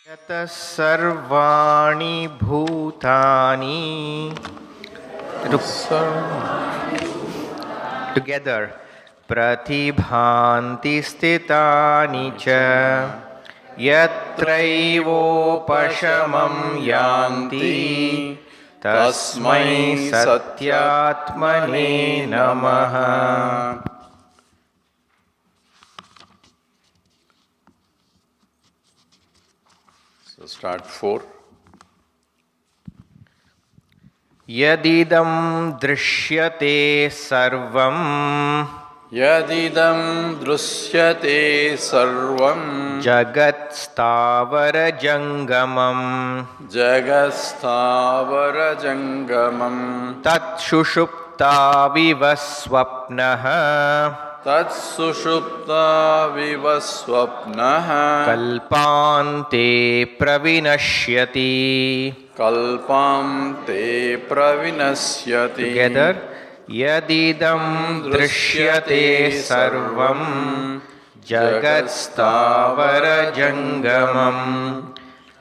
यतः सर्वाणि भूतानि together pratibhanti sthitani cha yatraivopasamam yanti tasmai satyatmane namaha. So start 4. Yadidam drishyate sarvam Yadidam drusyate sarvam jagat stavara jangamam jagasthavara jangamam tat shushupta vivasvapnaha tat sushupta vivasvapnaha kalpante pravinashyati. kalpam te pravinasyati. Together, yadidam drishyate sarvam jagat stavara jangamam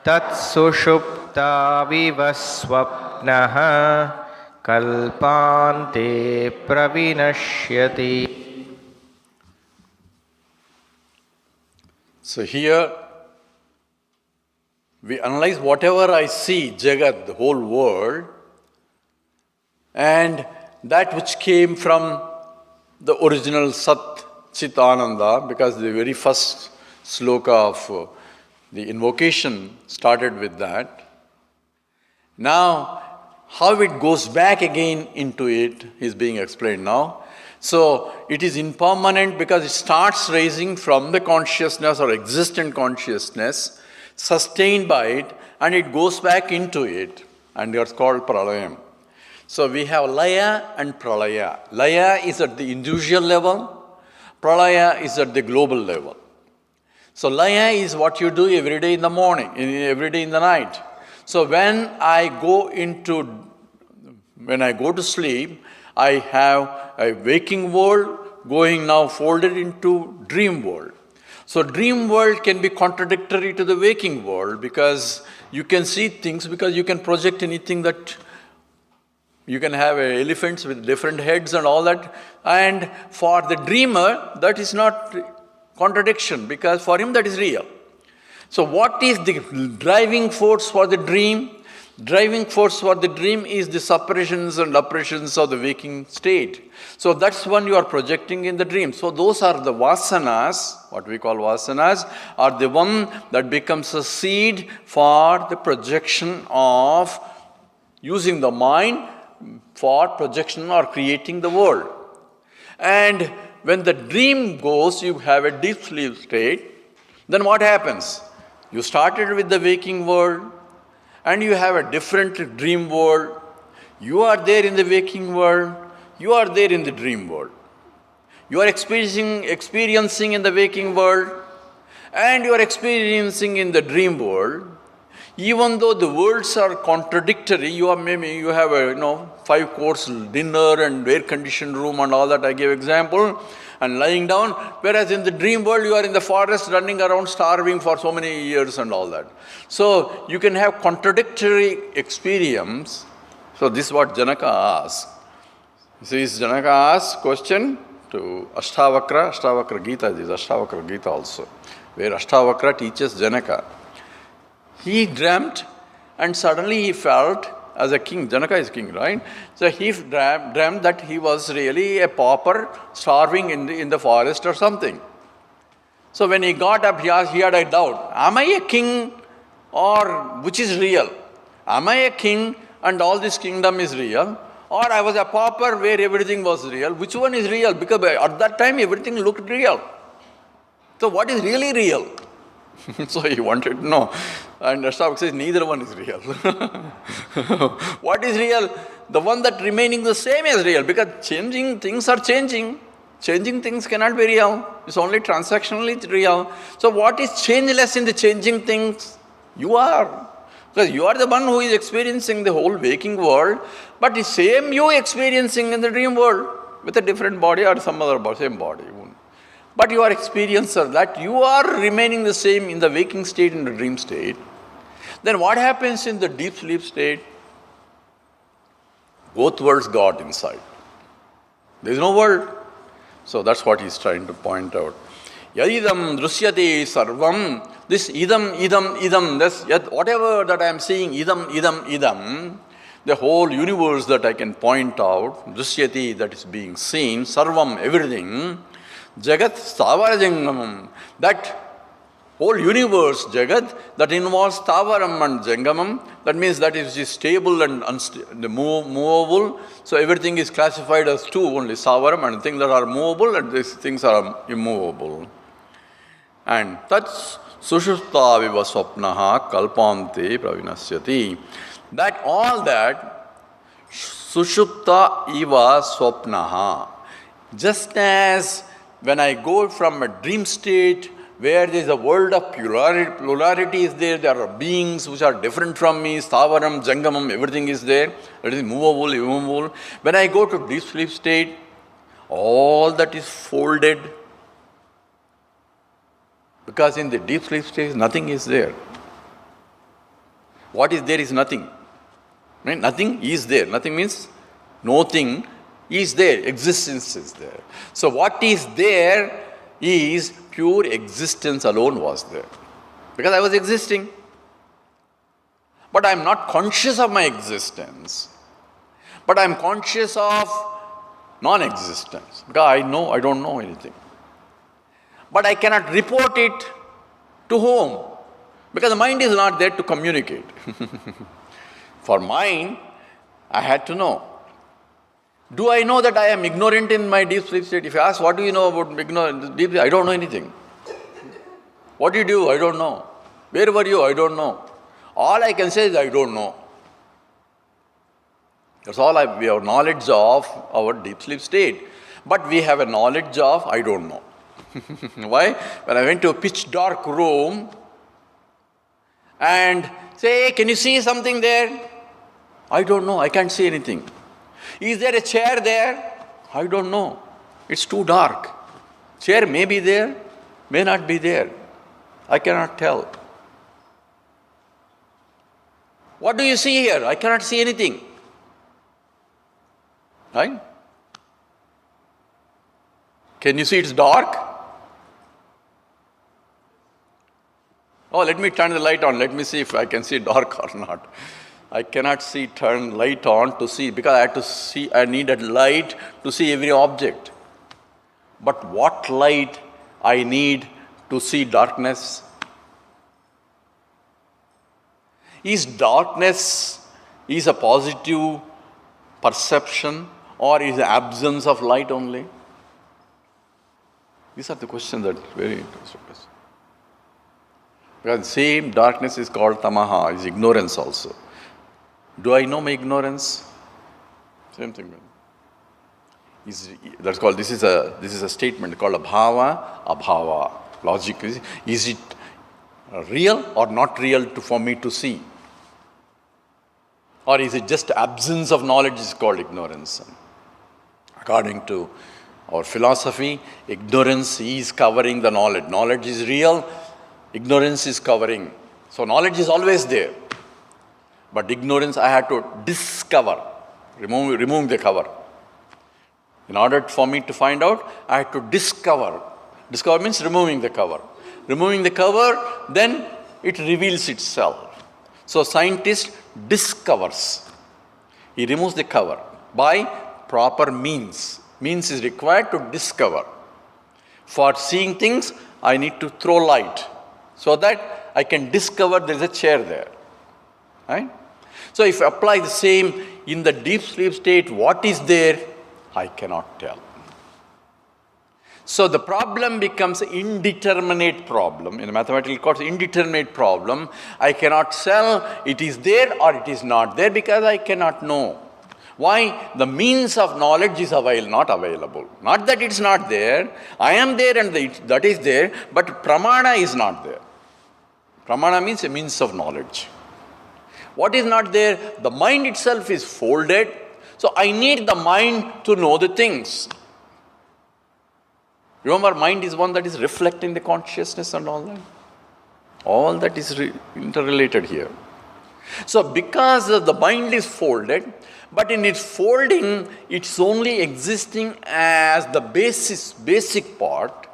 tat sushupta vivasvapnaha kalpante pravinashyati. So here we analyze whatever I see, Jagat, the whole world, and that which came from the original Sat Chit Ananda, because the very first sloka of the invocation started with that. Now, how it goes back again into it is being explained now. So, it is impermanent because it starts rising from the consciousness or existent consciousness, sustained by it, and it goes back into it, and that's called pralayam. So we have laya and pralaya. Laya is at the individual level, pralaya is at the global level. So laya is what you do every day in the morning, every day in the night. So when I go to sleep, I have a waking world going now folded into dream world. So dream world can be contradictory to the waking world because you can see things, because you can project anything that you can have elephants with different heads and all that. And for the dreamer, that is not contradiction because for him that is real. So what is the driving force for the dream? Driving force for the dream is the suppressions and oppressions of the waking state. So that's one you are projecting in the dream. So those are the vasanas, what we call vasanas, are the one that becomes a seed for the projection of using the mind for projection or creating the world. And when the dream goes, you have a deep sleep state, then what happens? You started with the waking world, and you have a different dream world. You are there in the waking world, you are there in the dream world. You are experiencing in the waking world, and you are experiencing in the dream world. Even though the worlds are contradictory, you have a 5-course dinner and air-conditioned room and all that I gave example, and lying down, whereas in the dream world you are in the forest running around starving for so many years and all that. So you can have contradictory experience. So this is what Janaka asked. Janaka asked question to Ashtavakra Gita, this is Ashtavakra Gita also, where Ashtavakra teaches Janaka. He dreamt and suddenly he felt as a king, Janaka is king, right? So he dreamt that he was really a pauper starving in the forest or something. So when he got up, he had a doubt. Am I a king or which is real? Am I a king and all this kingdom is real? Or I was a pauper where everything was real? Which one is real? Because at that time everything looked real. So what is really real? So he wanted to know. And Ashtavakra says, neither one is real. What is real? The one that remaining the same is real, because changing things are changing. Changing things cannot be real. It's only transactionally real. So what is changeless in the changing things? You are. Because you are the one who is experiencing the whole waking world, but the same you experiencing in the dream world with a different body or some other body, same body. But you are experiencer, that you are remaining the same in the waking state, in the dream state. Then what happens in the deep sleep state? Both worlds got inside. There is no world. So that's what he's trying to point out. Yadidam drusyate sarvam. This idam, this whatever that I am seeing, idam, the whole universe that I can point out, drusyate, that is being seen, sarvam, everything, jagat stavara jangamam, that whole universe, jagat, that involves stavaram and jangamam, that means that is stable and movable. So everything is classified as two, only stavaram, and things that are movable and these things are immovable. And that's sushupta viva swapnaha kalpante pravinasyati. That all that, sushupta iva swapnaha. Just as when I go from a dream state where there is a world of plurality is there are beings which are different from me, stavaram, jangamam, everything is there, it is movable, immovable. When I go to deep sleep state, all that is folded, because in the deep sleep state, nothing is there. What is there is nothing. Right? Nothing is there. Nothing means nothing is there. Existence is there. So what is there is pure existence alone was there. Because I was existing. But I am not conscious of my existence. But I am conscious of non-existence. Because I don't know anything. But I cannot report it to whom? Because the mind is not there to communicate. For mind, I had to know. Do I know that I am ignorant in my deep sleep state? If you ask, what do you know about ignorance, deep sleep? I don't know anything. What do you do? I don't know. Where were you? I don't know. All I can say is I don't know. That's all we have knowledge of our deep sleep state. But we have a knowledge of I don't know. Why? When I went to a pitch dark room and say, hey, can you see something there? I don't know. I can't see anything. Is there a chair there? I don't know. It's too dark. Chair may be there, may not be there. I cannot tell. What do you see here? I cannot see anything. Right? Can you see it's dark? Oh, let me turn the light on. Let me see if I can see dark or not. I cannot see turn light on to see because I have to see. I need a light to see every object. But what light I need to see darkness? Is darkness a positive perception or is the absence of light only? These are the questions that are very interesting. Because same darkness is called tamaha, is ignorance also. Do I know my ignorance? Same thing. That's called, this is a statement called abhava. Logic is it real or not real for me to see? Or is it just absence of knowledge is called ignorance? According to our philosophy, ignorance is covering the knowledge. Knowledge is real, ignorance is covering. So knowledge is always there. But ignorance I had to discover, remove the cover. In order for me to find out, I had to discover. Discover means removing the cover. Removing the cover, then it reveals itself. So scientist discovers. He removes the cover by proper means. Means is required to discover. For seeing things, I need to throw light so that I can discover there is a chair there. Right? So if I apply the same in the deep sleep state, what is there? I cannot tell. So the problem becomes an indeterminate problem. In the mathematical course, indeterminate problem. I cannot tell it is there or it is not there because I cannot know. Why? The means of knowledge is not available. Not that it's not there. I am there and that is there, but pramana is not there. Pramana means a means of knowledge. What is not there? The mind itself is folded. So I need the mind to know the things. Remember, mind is one that is reflecting the consciousness and all that. All that is interrelated here. So because the mind is folded, but in its folding, it's only existing as the basic part,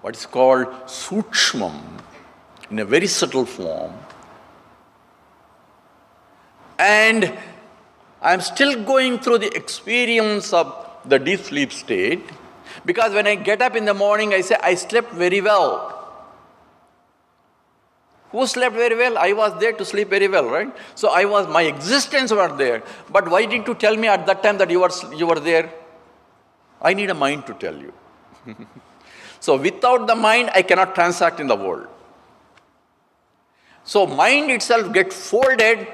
what is called sukshmam, in a very subtle form. And I'm still going through the experience of the deep sleep state, because when I get up in the morning, I say, I slept very well. Who slept very well? I was there to sleep very well, right? So my existence was there. But why didn't you tell me at that time that you were there? I need a mind to tell you. So without the mind, I cannot transact in the world. So mind itself gets folded,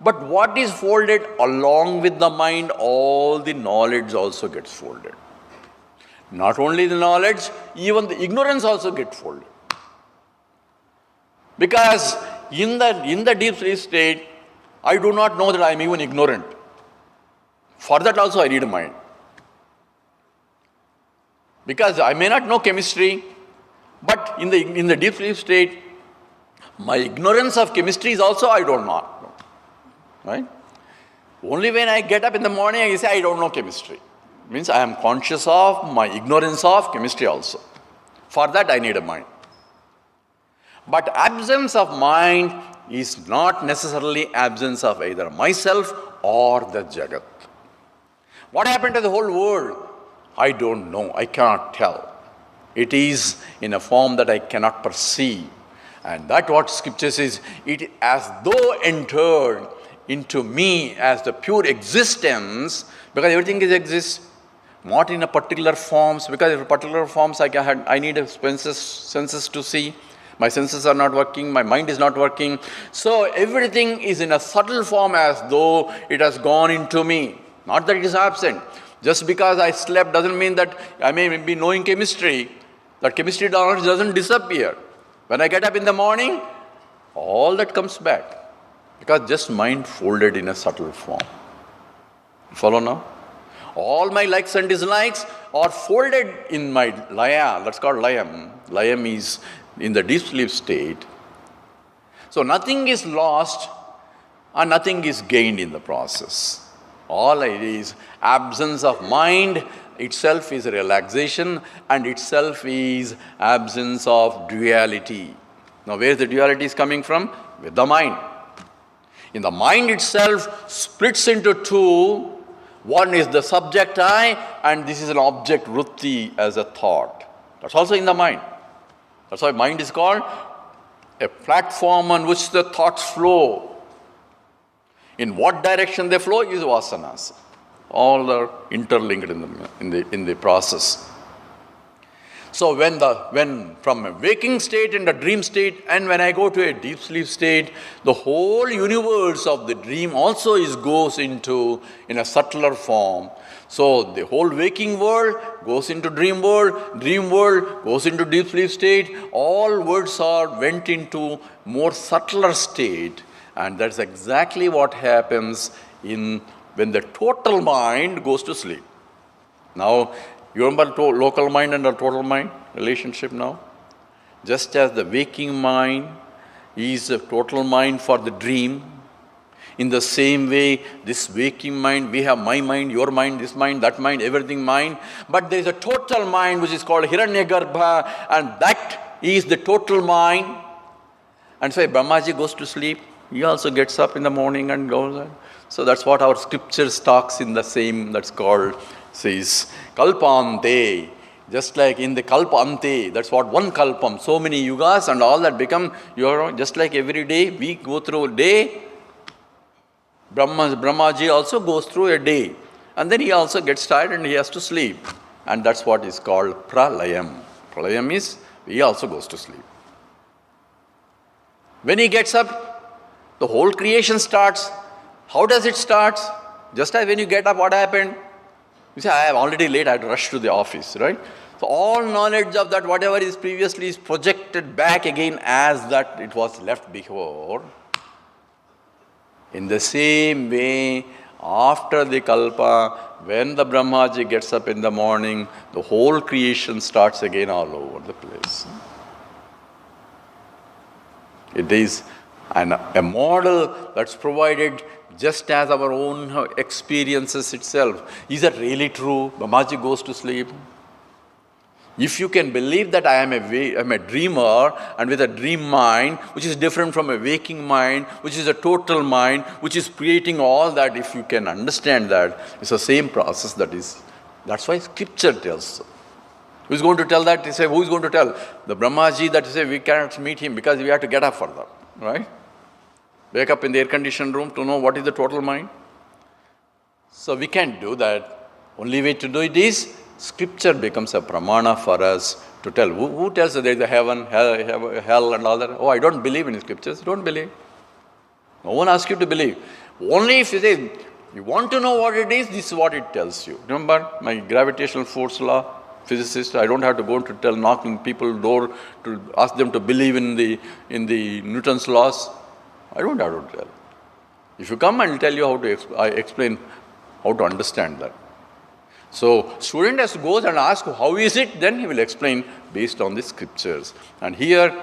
but what is folded along with the mind, all the knowledge also gets folded. Not only the knowledge, even the ignorance also gets folded. Because in the deep sleep state, I do not know that I am even ignorant. For that also I need a mind. Because I may not know chemistry, but in the deep sleep state, my ignorance of chemistry is also I don't know. Right? Only when I get up in the morning, I say I don't know chemistry. Means I am conscious of my ignorance of chemistry also. For that I need a mind. But absence of mind is not necessarily absence of either myself or the Jagat. What happened to the whole world? I don't know. I cannot tell. It is in a form that I cannot perceive. And that what scripture says, it as though entered into me as the pure existence, because everything exists, not in a particular forms, because in particular forms I need senses to see. My senses are not working, my mind is not working. So everything is in a subtle form as though it has gone into me. Not that it is absent. Just because I slept doesn't mean that I may be knowing chemistry. That chemistry knowledge doesn't disappear. When I get up in the morning, all that comes back. Because just mind folded in a subtle form. Follow now? All my likes and dislikes are folded in my laya. That's called layam. Layam is in the deep sleep state. So nothing is lost and nothing is gained in the process. All it is absence of mind itself is relaxation, and itself is absence of duality. Now where the duality is coming from? With the mind. In the mind itself splits into two. One is the subject I, and this is an object vritti as a thought. That's also in the mind. That's why mind is called a platform on which the thoughts flow. In what direction they flow is vasanas. All are interlinked in the process. So when from a waking state and a dream state, and when I go to a deep sleep state, the whole universe of the dream also goes into in a subtler form. So the whole waking world goes into dream world goes into deep sleep state. All worlds went into more subtler state, and that's exactly what happens when the total mind goes to sleep. Now, you remember local mind and the total mind relationship now? Just as the waking mind is a total mind for the dream, in the same way, this waking mind, we have my mind, your mind, this mind, that mind, everything mind. But there is a total mind which is called Hiranyagarbha, and that is the total mind. And so if Brahmaji goes to sleep, he also gets up in the morning and goes on. So that's what our scriptures talks in the same, that's called, says, Kalpante. Just like in the Kalpante, that's what one Kalpam, so many yugas and all that become, just like every day we go through a day, Brahmaji also goes through a day. And then he also gets tired and he has to sleep. And that's what is called pralayam. Pralayam is, he also goes to sleep. When he gets up, the whole creation starts. How does it start? Just as when you get up, what happened? You say, I am already late, I had to rush to the office, right? So all knowledge of that, whatever is previously, is projected back again as that it was left before. In the same way, after the kalpa, when the Brahmaji gets up in the morning, the whole creation starts again all over the place. It is And a model that's provided just as our own experiences itself. Is that really true? Mamaji goes to sleep. If you can believe that I am a dreamer, and with a dream mind, which is different from a waking mind, which is a total mind, which is creating all that, if you can understand that, it's the same process that's why scripture tells so. Who is going to tell that? They say, who is going to tell? The Brahmaji that say we cannot meet him because we have to get up for that, right? Wake up in the air-conditioned room to know what is the total mind. So we can't do that. Only way to do it is scripture becomes a pramana for us to tell. Who tells that there is a heaven, hell and all that? Oh, I don't believe in scriptures. Don't believe. No one asks you to believe. Only if you say, you want to know what it is, this is what it tells you. Remember my gravitational force law? Physicist, I don't have to go to knocking people's door to ask them to believe in the Newton's laws. I don't have to tell. If you come, I'll tell you how to I explain how to understand that. So student has to go and ask how is it, then he will explain based on the scriptures. And here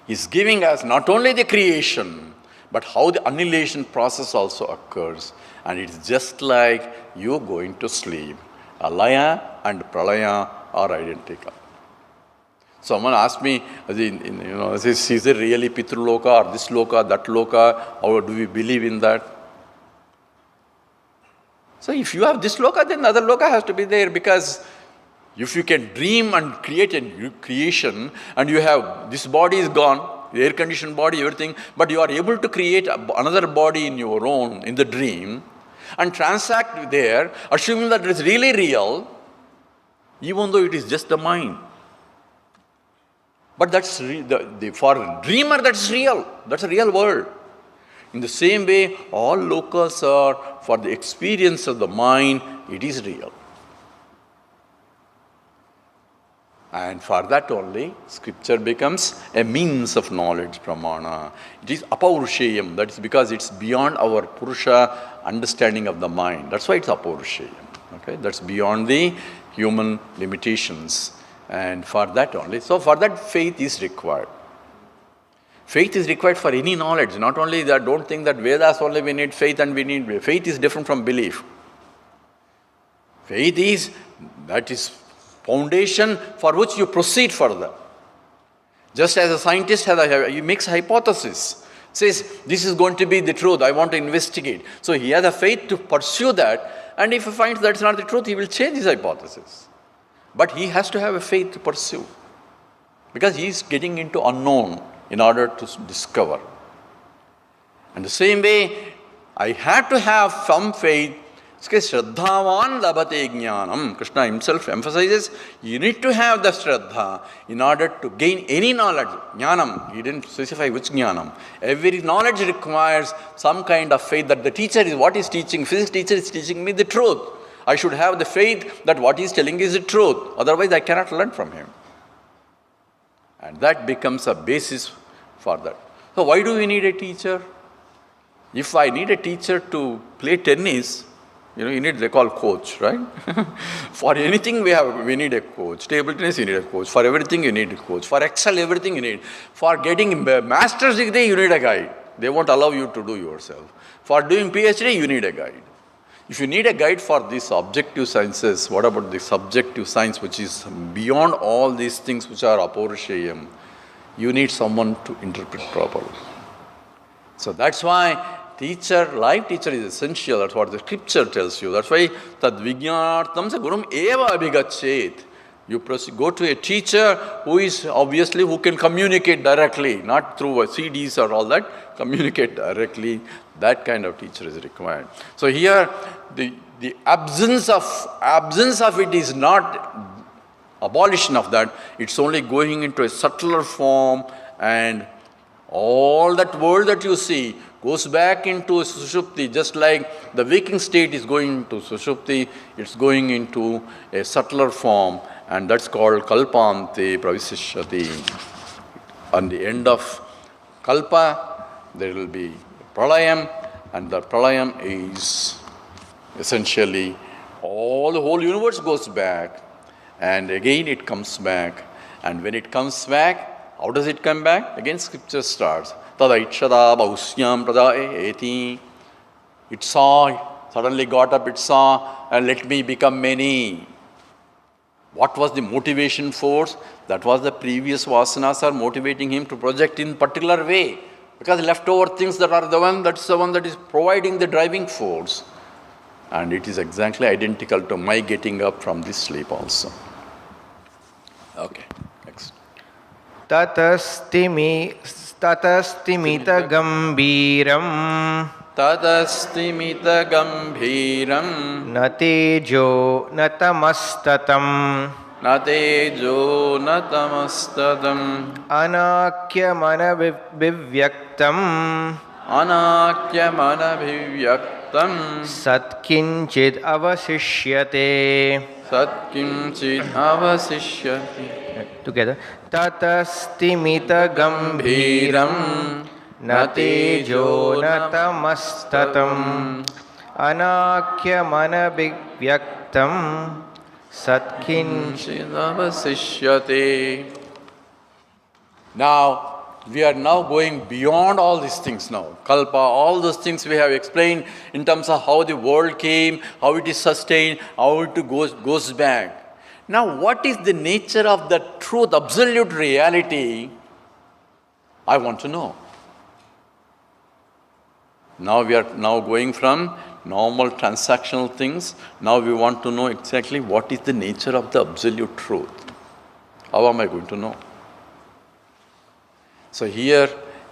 he's giving us not only the creation, but how the annihilation process also occurs. And it's just like you going to sleep. Alaya and pralaya are identical. Someone asked me, is it really Pitruloka or this loka, that loka, or do we believe in that? So if you have this loka, then other loka has to be there, because if you can dream and create a new creation, and you have, this body is gone, the air-conditioned body, everything, but you are able to create another body in your own, in the dream, and transact there, assuming that it is really real, even though it is just the mind. But that's for a dreamer, that's real. That's a real world. In the same way, all lokas are for the experience of the mind, it is real. And for that only, scripture becomes a means of knowledge, pramana. It is apaurusheyam, that is because it's beyond our purusha understanding of the mind. That's why it's apaurusheyam. Okay? That's beyond the human limitations. And for that only, so for that faith is required. Faith is required for any knowledge, not only that, don't think that Vedas only we need faith and we need, faith is different from belief. Faith is, that is foundation for which you proceed further. Just as a scientist he makes a hypothesis, says this is going to be the truth, I want to investigate. So he has a faith to pursue that, and if he finds that's not the truth, he will change his hypothesis. But he has to have a faith to pursue, because he is getting into unknown in order to discover. And the same way, I had to have some faith. Shraddhavan labhate jnanam. Krishna himself emphasizes, you need to have the shraddha in order to gain any knowledge. Jnanam, he didn't specify which jnanam. Every knowledge requires some kind of faith that the teacher is what he's teaching. Physics teacher is teaching me the truth. I should have the faith that what he's telling is the truth. Otherwise, I cannot learn from him. And that becomes a basis for that. So why do we need a teacher? If I need a teacher to play tennis, they call coach, right? For anything we need a coach. Table tennis, you need a coach. For everything, you need a coach. For Excel, everything you need. For getting master's degree, you need a guide. They won't allow you to do yourself. For doing PhD, you need a guide. If you need a guide for these objective sciences, what about the subjective science, which is beyond all these things which are apaurusheyam? You need someone to interpret properly. So that's why life teacher is essential. That's what the scripture tells you. That's why tad vijnanartham sa gurum eva abhigachet. You go to a teacher who can communicate directly, not through CDs or all that, communicate directly. That kind of teacher is required. So here, the absence of it is not abolition of that. It's only going into a subtler form, and all that world that you see goes back into sushupti, just like the waking state is going into sushupti, it's going into a subtler form, and that's called kalpante pravisishyati. On the end of kalpa, there will be pralayam, and the pralayam is essentially the whole universe goes back, and again it comes back. And when it comes back, how does it come back? Again scripture starts. Tadaikshada bausyam prajaeti. It saw, suddenly got up, it saw, and let me become many. What was the motivation force? That was the previous vasanas are motivating him to project in particular way. Because leftover things that's the one that is providing the driving force. And it is exactly identical to my getting up from this sleep also. Okay, next. Tatastimita gambiram Tadastimita gambhiram natejo natamastatam natejo natamastatam anakyamana vivyaktam anakyamana bhivyaktam satkinchid avasishyate. satkinchid avasishyati. Together. Tatastimita gambhiram natejo natamastatam anakyamana vivyaktam satkinchid. Avasishyate. Now, we are now going beyond all these things now. Kalpa, all those things we have explained in terms of how the world came, how it is sustained, how it goes back. Now, what is the nature of the truth, absolute reality? I want to know. Now we are going from normal transactional things. Now we want to know exactly what is the nature of the absolute truth. How am I going to know? So here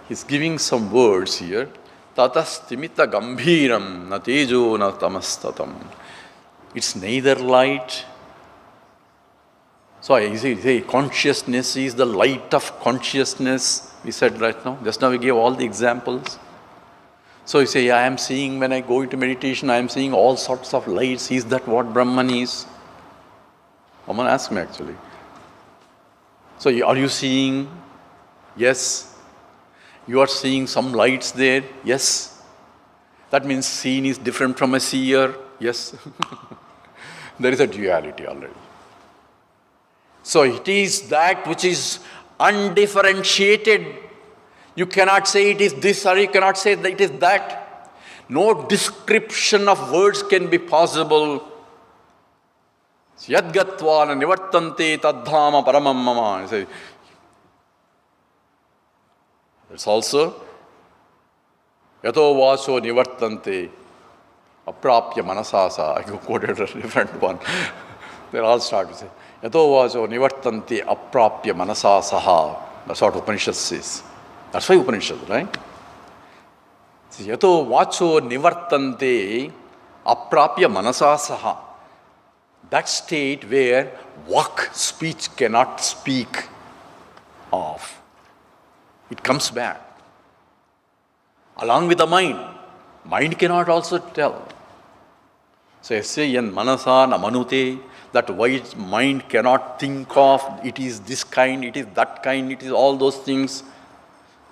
he's giving some words here. Tatastimita gambhiram natejo natamastatam. It's neither light. So I say consciousness is the light of consciousness. We said right now. Just now we gave all the examples. So you say, I am seeing when I go into meditation, I am seeing all sorts of lights. Is that what Brahman is? Someone asked me actually. So are you seeing? Yes. You are seeing some lights there? Yes. That means seen is different from a seer? Yes. There is a duality already. So it is that which is undifferentiated. You cannot say it is this or you cannot say that it is that. No description of words can be possible. Yadgatva nivartante tadhama paramam mama. It's also yato vaso nivartante aprapya manasasa. I quoted a different one. They all start to say yato vaso nivartante aprapya manasasaha. That's what Upanishad says. That's why Upanishad, right? Yato vacho nivartante aprapya manasasaha. That state where vak, speech, cannot speak of. It comes back. Along with the mind. Mind cannot also tell. So yan manasa na manute, that wise mind cannot think of, it is this kind, it is that kind, it is all those things.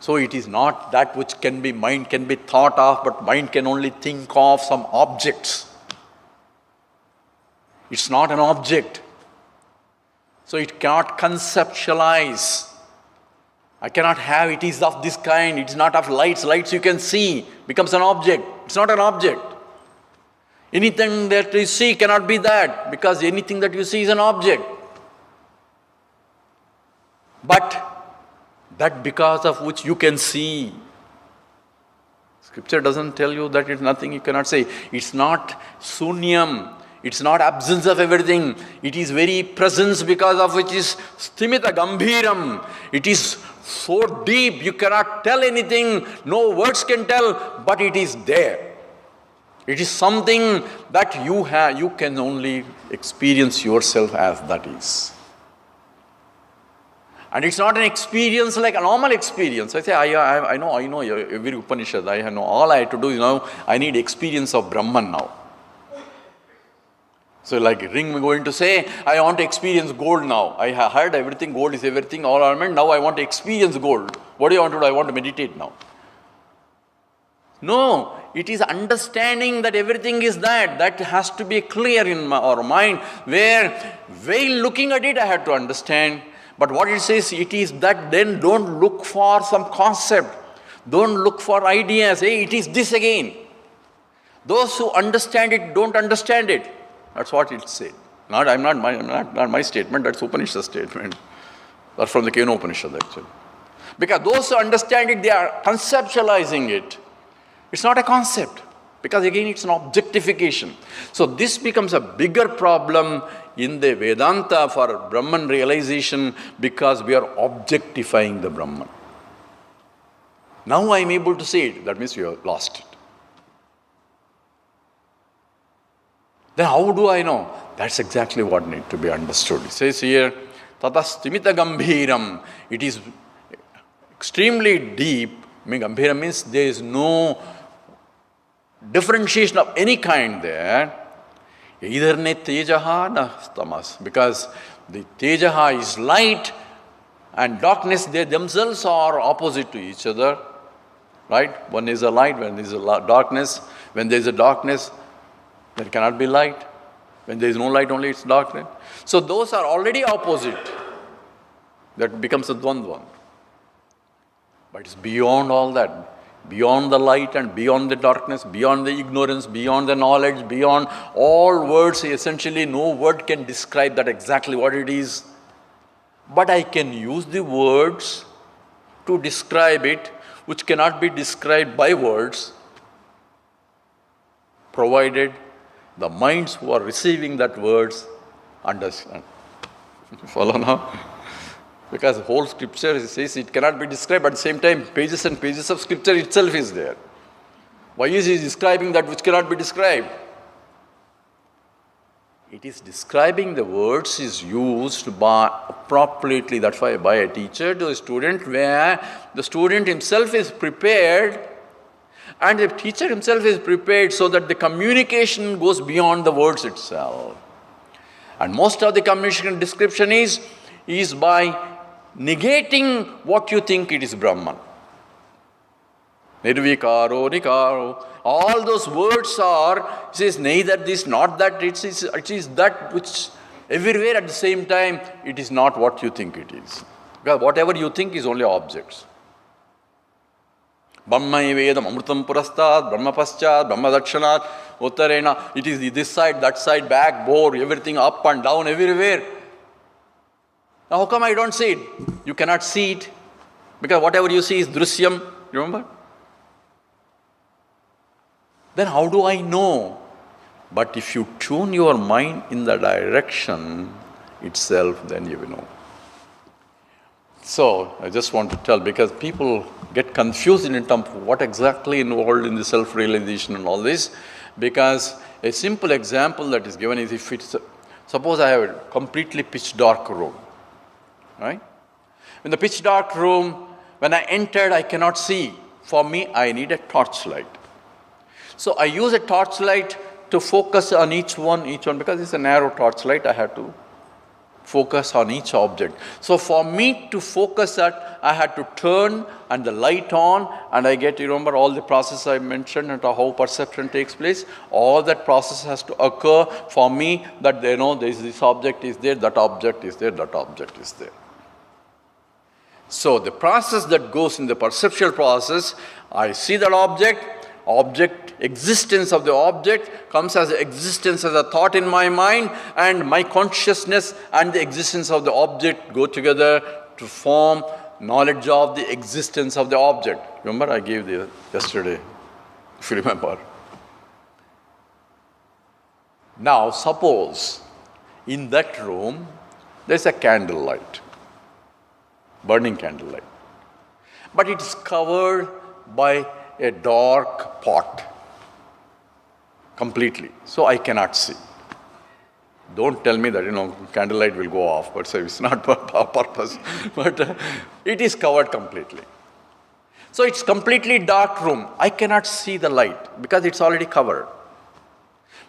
So it is not that which can be, mind can be thought of, but mind can only think of some objects. It's not an object. So it cannot conceptualize. I cannot have, it is of this kind, it is not of lights. Lights you can see, becomes an object. It's not an object. Anything that you see cannot be that, because anything that you see is an object. But that because of which you can see. Scripture doesn't tell you that it's nothing you cannot say. It's not sunyam. It's not absence of everything. It is very presence because of which is sthimita gambhiram. It is so deep you cannot tell anything. No words can tell, but it is there. It is something that you have. You can only experience yourself as that is. And it's not an experience like a normal experience. I say, I know every Upanishad. I know all I have to do is now, I need experience of Brahman now. So like ring going to say, I want to experience gold now. I have heard everything, gold is everything, all ornament. Now I want to experience gold. What do you want to do? I want to meditate now. No, it is understanding that everything is that. That has to be clear in our mind. Where, while looking at it, I have to understand. But what it says, it is that then don't look for some concept. Don't look for ideas. Hey, it is this again. Those who understand it don't understand it. That's what it said. Not my statement, that's Upanishad statement. That's from the Kena Upanishad actually. Because those who understand it, they are conceptualizing it. It's not a concept. Because again, it's an objectification. So this becomes a bigger problem in the Vedanta for Brahman realization because we are objectifying the Brahman. Now I am able to say it. That means you have lost it. Then how do I know? That's exactly what needs to be understood. It says here, tatastimita gambhiram. It is extremely deep. I mean, gambhiram means there is no differentiation of any kind there. Either ne tejaha na tamas. Because the tejaha is light and darkness, they themselves are opposite to each other. Right? One is a light, one is a darkness. When there is a darkness, there cannot be light. When there is no light, only it's darkness. So those are already opposite. That becomes a dvandva. But it's beyond all that. Beyond the light and beyond the darkness, beyond the ignorance, beyond the knowledge, beyond all words. Essentially, no word can describe that exactly what it is. But I can use the words to describe it, which cannot be described by words, provided the minds who are receiving that words understand. Follow now? Because the whole scripture says it cannot be described, but at the same time, pages and pages of scripture itself is there. Why is he describing that which cannot be described? It is describing the words is used by appropriately, that's why by a teacher to a student, where the student himself is prepared and the teacher himself is prepared so that the communication goes beyond the words itself. And most of the communication description is by negating what you think it is Brahman. Nirvikaro, Nikaro. All those words are, it says neither this, not that, it is that which everywhere at the same time, it is not what you think it is. Because whatever you think is only objects. Brahma vedam amrutam purastad, Brahma paschat, Brahma dakshanat, uttarena. It is this side, that side, back, bore, everything up and down, everywhere. Now how come I don't see it? You cannot see it. Because whatever you see is drusyam. Remember? Then how do I know? But if you tune your mind in the direction itself, then you will know. So, I just want to tell, because people get confused in terms of what exactly involved in the self-realization and all this, because a simple example that is given is if it's, suppose I have a completely pitch dark room, right? In the pitch dark room, when I entered, I cannot see. For me, I need a torchlight. So I use a torchlight to focus on each one, because it's a narrow torchlight, I have to focus on each object. So for me to focus that, I had to turn and the light on, and I get, remember all the process I mentioned and how perception takes place. All that process has to occur for me that they know this object is there, that object is there, that object is there. So the process that goes in the perceptual process, I see that object, existence of the object comes as existence as a thought in my mind, and my consciousness and the existence of the object go together to form knowledge of the existence of the object. Remember I gave this yesterday, if you remember. Now suppose in that room there's a candlelight, burning candlelight, but it is covered by a dark pot completely, so I cannot see. Don't tell me that, candlelight will go off, but it's not our purpose. But it is covered completely. So it's completely dark room. I cannot see the light because it's already covered.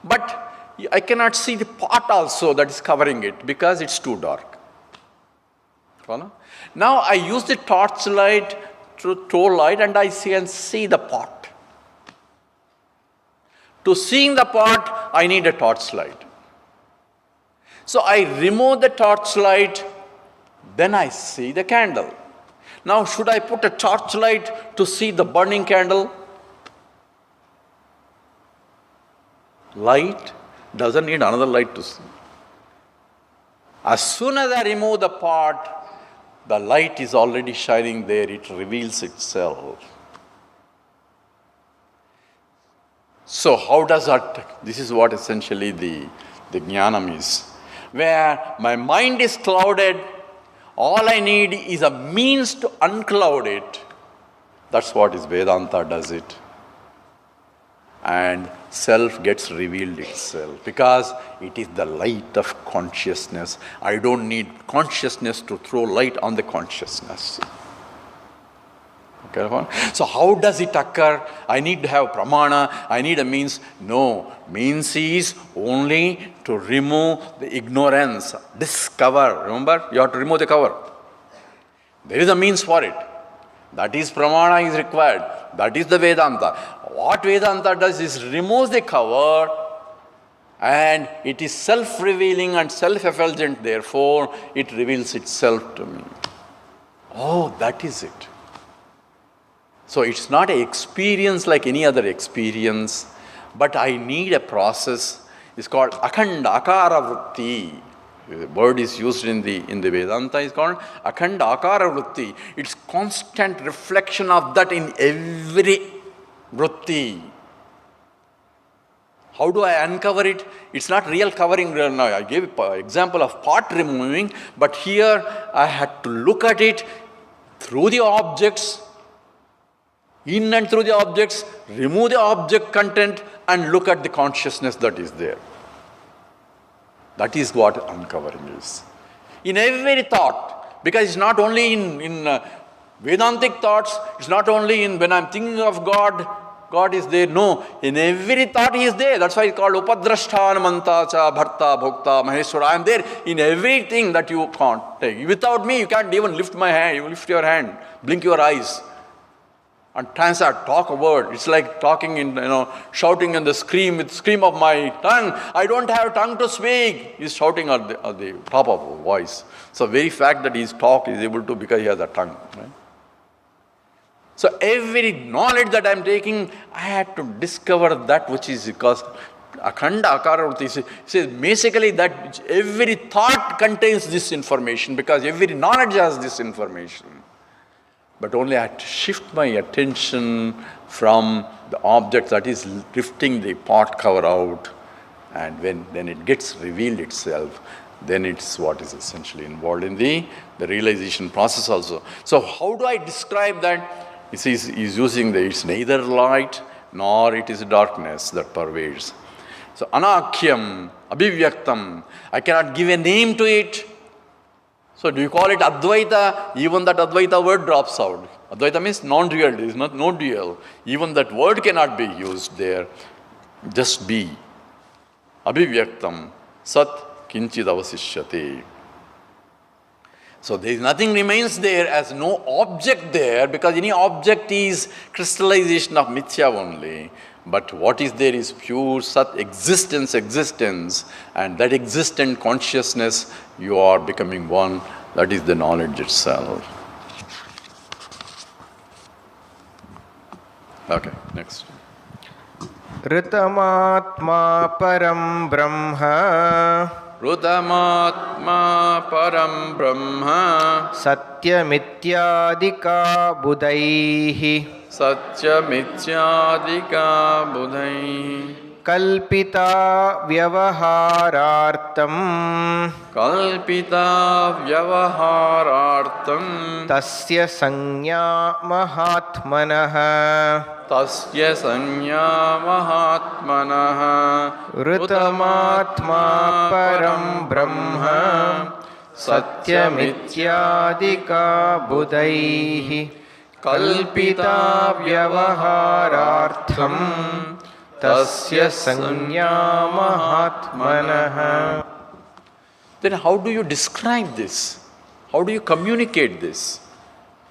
But I cannot see the pot also that is covering it because it's too dark. Follow? Now I use the torchlight to throw light and I can see the pot. To seeing the pot, I need a torchlight. So I remove the torchlight, then I see the candle. Now, should I put a torchlight to see the burning candle? Light doesn't need another light to see. As soon as I remove the pot, the light is already shining there, it reveals itself. So how does that, this is what essentially the jnanam is. Where my mind is clouded, all I need is a means to uncloud it. That's what is Vedanta does it. And self gets revealed itself because it is the light of consciousness. I don't need consciousness to throw light on the consciousness. Okay. So how does it occur? I need to have pramana, I need a means. No, means is only to remove the ignorance, discover. Remember, you have to remove the cover. There is a means for it. That is pramana is required. That is the Vedanta. What Vedanta does is removes the cover and it is self-revealing and self-effulgent, therefore it reveals itself to me. Oh, that is it. So it's not an experience like any other experience, but I need a process. It's called akhanda akara vritti. The word is used in the Vedanta is called akhanda akara vritti. It's constant reflection of that in every vritti. How do I uncover it? It's not real covering. Now, I gave an example of pot removing, but here I had to look at it through the objects, in and through the objects, remove the object content and look at the consciousness that is there. That is what uncovering is. In every thought, because it's not only in Vedantic thoughts, it's not only in when I'm thinking of God, God is there. No, in every thought He is there. That's why it's called Upadrashthana Manta Cha Bharta Bhokta Maheshwara. I am there in everything that you can't take. Without me, you can't even lift my hand. You lift your hand, blink your eyes. And times I talk a word. It's like talking in, shouting in the scream of my tongue. I don't have tongue to speak. He's shouting at the top of a voice. So very fact that he's able to because he has a tongue. Right? So every knowledge that I'm taking, I had to discover that which is because akhanda akara vritti says basically that every thought contains this information because every knowledge has this information. But only I have to shift my attention from the object that is lifting the pot cover out, and when it gets revealed itself, then it's what is essentially involved in the realization process also. So how do I describe that? He's using it's neither light nor it is darkness that pervades. So anakhyam, abhivyaktam, I cannot give a name to it. So do you call it Advaita? Even that Advaita word drops out. Advaita means non-dual, it is not no dual. Even that word cannot be used there. Just be. Abhivyaktam, sat kinchid avasishyate. So there is nothing remains there as no object there because any object is crystallization of mithya only. But what is there is pure sat existence, and that existent consciousness, you are becoming one. That is the knowledge itself. Okay, next. Ritamatma param brahma Rutamatma param brahma satyamityadika budaihi Satyamityadika budhai kalpita vyavaharartam tasya sanya mahatmanah Tasya sanya mahatmanah Rutamatma param brahma satyamityadika budaihi kalpita vyavaharartham tasya sanya mahatmanah. Then how do you describe this? How do you communicate this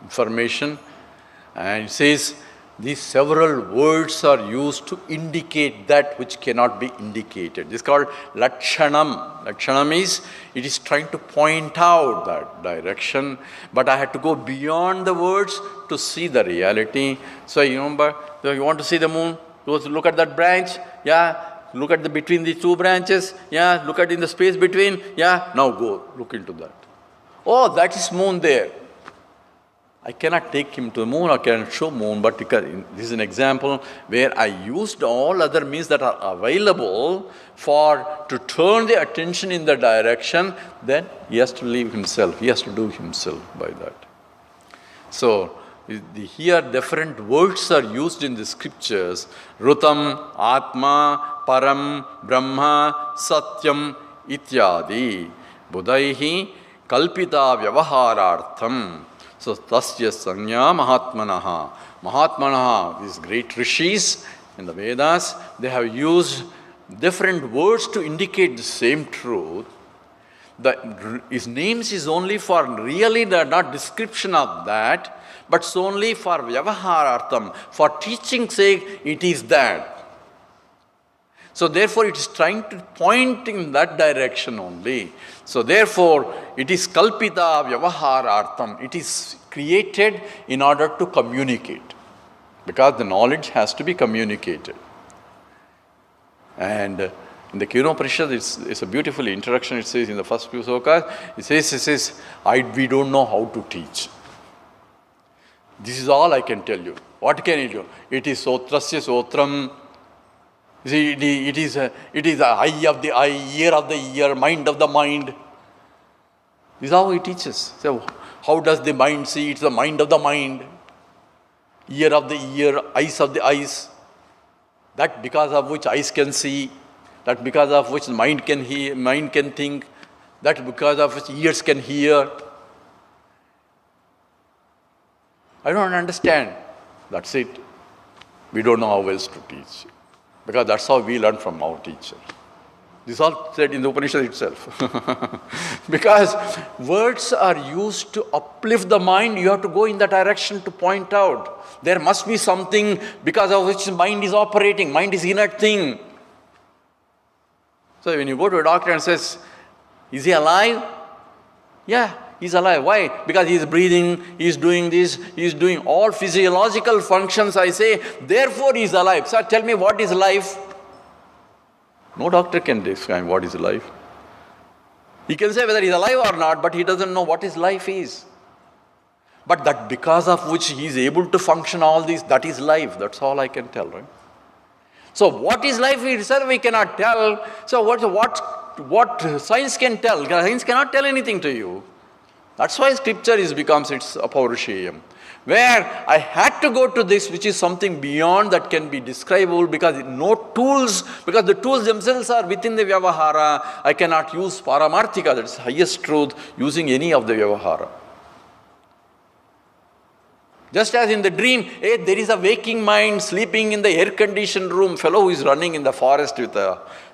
information? And it says, these several words are used to indicate that which cannot be indicated. This is called Lakshanam. Lakshanam is, it is trying to point out that direction, but I had to go beyond the words to see the reality. So you remember, you want to see the moon, go look at that branch, look at the between the two branches, look at in the space between, now go, look into that. Oh, that is moon there. I cannot take him to the moon, I cannot show moon, but this is an example where I used all other means that are available to turn the attention in the direction, then he has to leave himself, he has to do himself by that. So, here different words are used in the scriptures, Rutam, Atma, Param, Brahma, Satyam, Ityadi, Buddhaihi, Kalpita Vyavaharartham. So, tasya sanya mahatmanaha. Mahatmanaha, these great rishis in the Vedas, they have used different words to indicate the same truth. His names is only for really not description of that, but it's only for vyavaharartham, for teaching's sake, it is that. So therefore it is trying to point in that direction only. So therefore it is kalpita vyavaharartham. It is created in order to communicate. Because the knowledge has to be communicated. And in the Upanishad, it's a beautiful introduction. It says in the first few slokas, it says, we don't know how to teach. This is all I can tell you. What can I do? It is sotrasya sotram. You see, it is the eye of the eye, ear of the ear, mind of the mind. This is how he teaches. So, how does the mind see? It's the mind of the mind, ear of the ear, eyes of the eyes. That because of which eyes can see, that because of which mind can hear, mind can think, that because of which ears can hear. I don't understand. That's it. We don't know how else to teach. Because that's how we learn from our teacher. This is all said in the Upanishad itself. Because words are used to uplift the mind, you have to go in that direction to point out. There must be something because of which the mind is operating. Mind is inert thing. So when you go to a doctor and says, is he alive? Yeah, he's alive. Why? Because he is breathing, he is doing this, he is doing all physiological functions, I say, therefore he is alive. Sir, tell me what is life? No doctor can describe what is life. He can say whether he is alive or not, but he doesn't know what his life is. But that because of which he is able to function all this, that is life. That's all I can tell, right? So what is life itself we cannot tell. So what science can tell? Science cannot tell anything to you. That's why scripture becomes its apaurushyam. Where I had to go to this, which is something beyond that can be describable, because no tools, because the tools themselves are within the vyavahara. I cannot use paramarthika, that is highest truth, using any of the vyavahara. Just as in the dream, there is a waking mind sleeping in the air-conditioned room, fellow who is running in the forest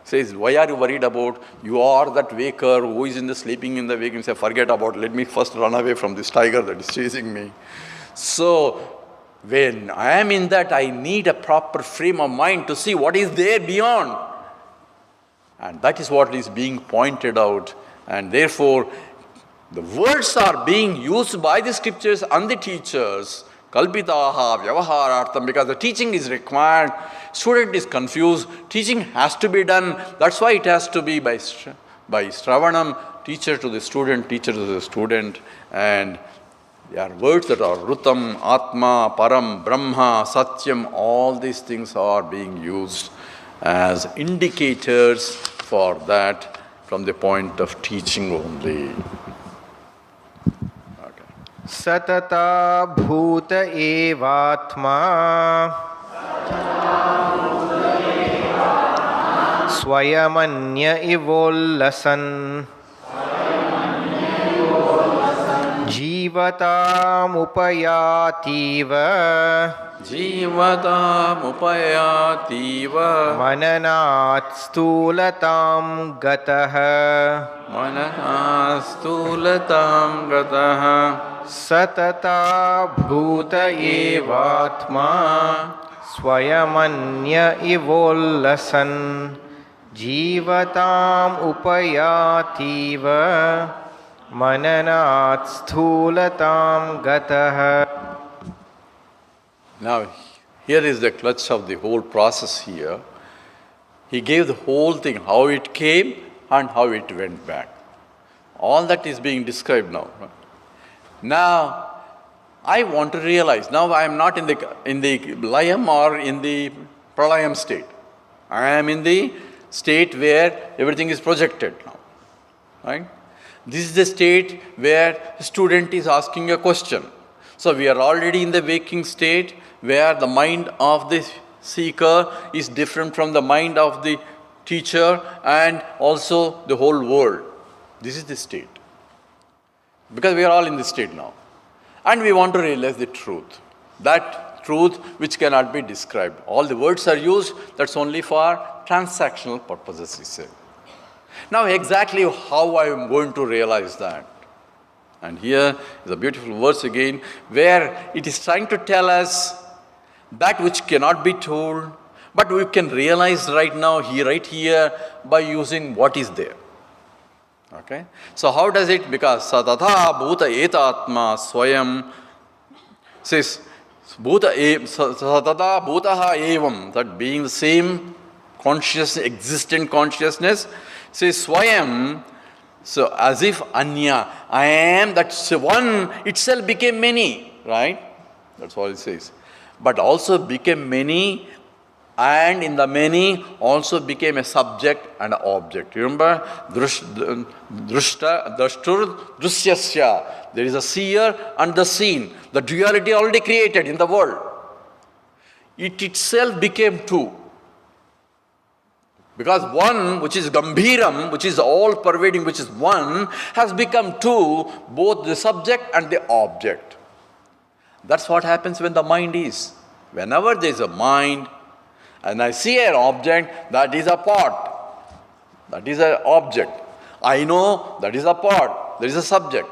says, why are you worried about? You are that waker who is in the sleeping in the waking. Say, forget about it. Let me first run away from this tiger that is chasing me. So, when I am in that, I need a proper frame of mind to see what is there beyond. And that is what is being pointed out. And therefore, the words are being used by the scriptures and the teachers, kalpitaha vyavaharartham, because the teaching is required. Student is confused. Teaching has to be done. That's why it has to be by Shravanam, teacher to the student, and there are words that are Rutam, Atma, Param, Brahma, Satyam, all these things are being used as indicators for that from the point of teaching only. Satata bhuta evatma swayamanya ivollasan jivatam upayativa mananat stulatam gataha Satata bhuta evatma swayamanya ivollasan jivatam upayativa mananat sthulatam gatah. Now, here is the clutch of the whole process here. He gave the whole thing, how it came and how it went back. All that is being described now. Now, I want to realize, now I am not in the layam or in the pralayam state. I am in the state where everything is projected now. Right? This is the state where the student is asking a question. So we are already in the waking state where the mind of the seeker is different from the mind of the teacher and also the whole world. This is the state. Because we are all in this state now. And we want to realize the truth. That truth which cannot be described. All the words are used, that's only for transactional purposes, he said. Now exactly how I am going to realize that? And here is a beautiful verse again, where it is trying to tell us that which cannot be told, but we can realize right now, right here, by using what is there. Okay? So how does it? Because satata bhuta etatma swayam says, satata bhutaha evam, that being the same conscious, existent consciousness, says swayam, so as if anya, I am, that one itself became many, right? That's what it says. But also became many, and in the many also became a subject and an object. Remember, drashtur drusyasya. There is a seer and the seen. The duality already created in the world. It itself became two. Because one, which is gambhiram, which is all-pervading, which is one, has become two, both the subject and the object. That's what happens when the mind is. Whenever there is a mind, and I see an object, that is a part. That is an object. I know that is a part. There is a subject.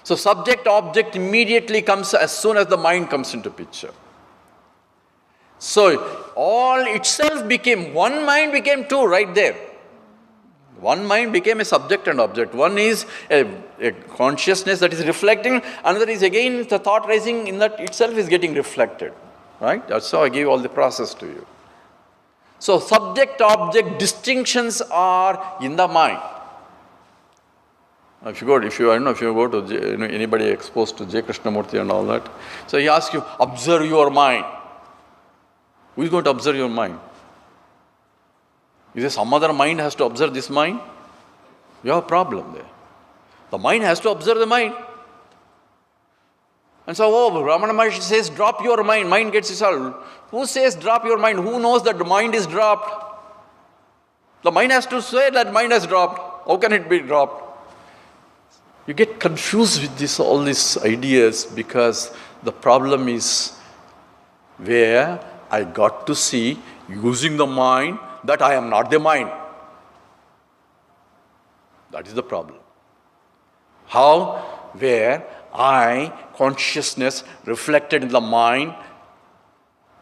So subject-object immediately comes as soon as the mind comes into picture. So all itself became, one mind became two right there. One mind became a subject and object. One is a consciousness that is reflecting, another is again the thought rising in that itself is getting reflected. Right? That's how I gave all the process to you. So subject-object distinctions are in the mind. If you go to anybody exposed to J. Krishnamurti and all that, so he asks you, observe your mind. Who is going to observe your mind? Is there some other mind has to observe this mind? You have a problem there. The mind has to observe the mind. And so, Ramana Maharshi says, drop your mind, mind gets resolved. Who says drop your mind? Who knows that the mind is dropped? The mind has to say that mind has dropped. How can it be dropped? You get confused with all these ideas because the problem is where I got to see, using the mind, that I am not the mind. That is the problem. How? Where I, consciousness, reflected in the mind,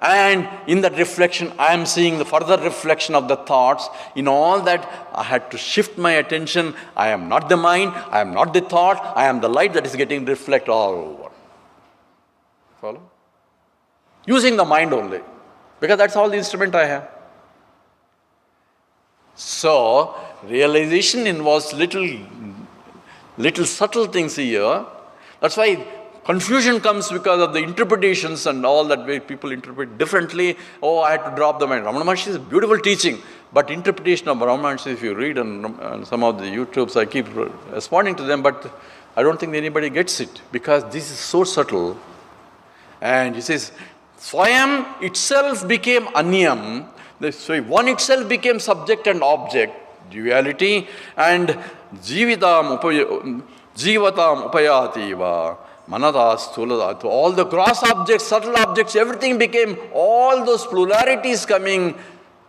and in that reflection, I am seeing the further reflection of the thoughts. In all that, I had to shift my attention. I am not the mind, I am not the thought, I am the light that is getting reflected all over. Follow? Using the mind only, because that's all the instrument I have. So, realization involves little subtle things here. That's why confusion comes because of the interpretations and all that way people interpret differently. Oh, I had to drop the mind. Ramana Maharshi is a beautiful teaching, but interpretation of Ramana Maharshi, if you read on some of the YouTubes, I keep responding to them, but I don't think anybody gets it because this is so subtle. And he says, Swayam itself became Anyam. So one itself became subject and object, duality, and Jivatam Upayativa, Manada, Stulada, all the gross objects, subtle objects, everything became, all those pluralities coming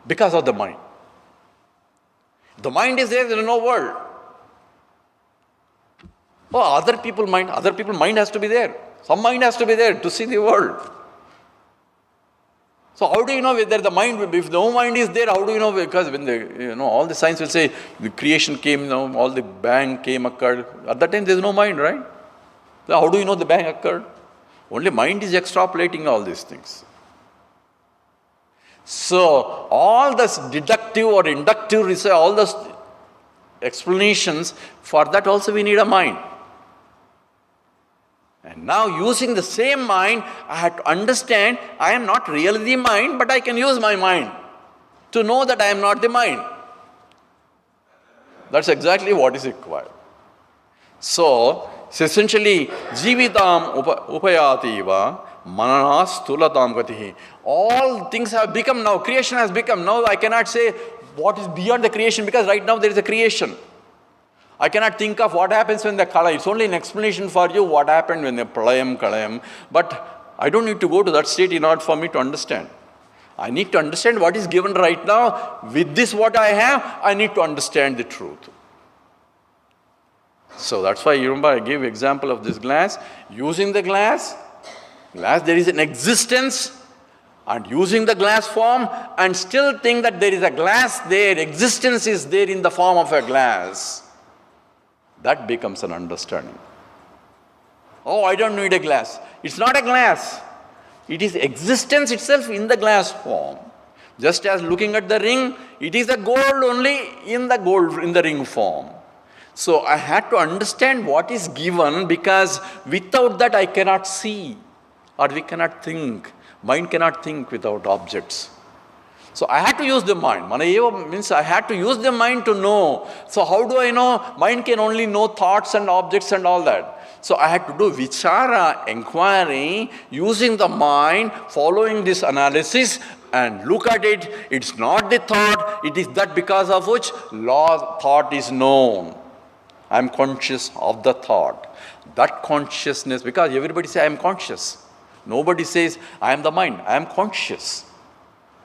because of the mind. The mind is there is no world. Oh, other people's mind has to be there. Some mind has to be there to see the world. So how do you know whether the mind, if no mind is there, how do you know? Because when all the science will say the creation came, all the bang came, occurred. At that time there is no mind, right? So how do you know the bang occurred? Only mind is extrapolating all these things. So all this deductive or inductive research, all those explanations, for that also we need a mind. And now using the same mind, I had to understand I am not really the mind, but I can use my mind to know that I am not the mind. That's exactly what is required. So essentially, jivitam upayativa manana stulatam gatihi. All things have become now, creation has become. Now I cannot say what is beyond the creation, because right now there is a creation. I cannot think of what happens when the kala. It's only an explanation for you what happened when the pralayam. But I don't need to go to that state in order for me to understand. I need to understand what is given right now. With this what I have, I need to understand the truth. So that's why you remember I gave example of this glass. Using the glass there is an existence, and using the glass form and still think that there is a glass there, existence is there in the form of a glass. That becomes an understanding. Oh, I don't need a glass. It's not a glass. It is existence itself in the glass form. Just as looking at the ring, it is a gold only in the ring form. So I had to understand what is given, because without that I cannot see, or we cannot think. Mind cannot think without objects. So I had to use the mind. Manayeva means I had to use the mind to know. So how do I know? Mind can only know thoughts and objects and all that. So I had to do vichara, inquiry, using the mind, following this analysis, and look at it. It's not the thought, it is that because of which thought is known. I am conscious of the thought. That consciousness, because everybody says I am conscious. Nobody says I am the mind, I am conscious.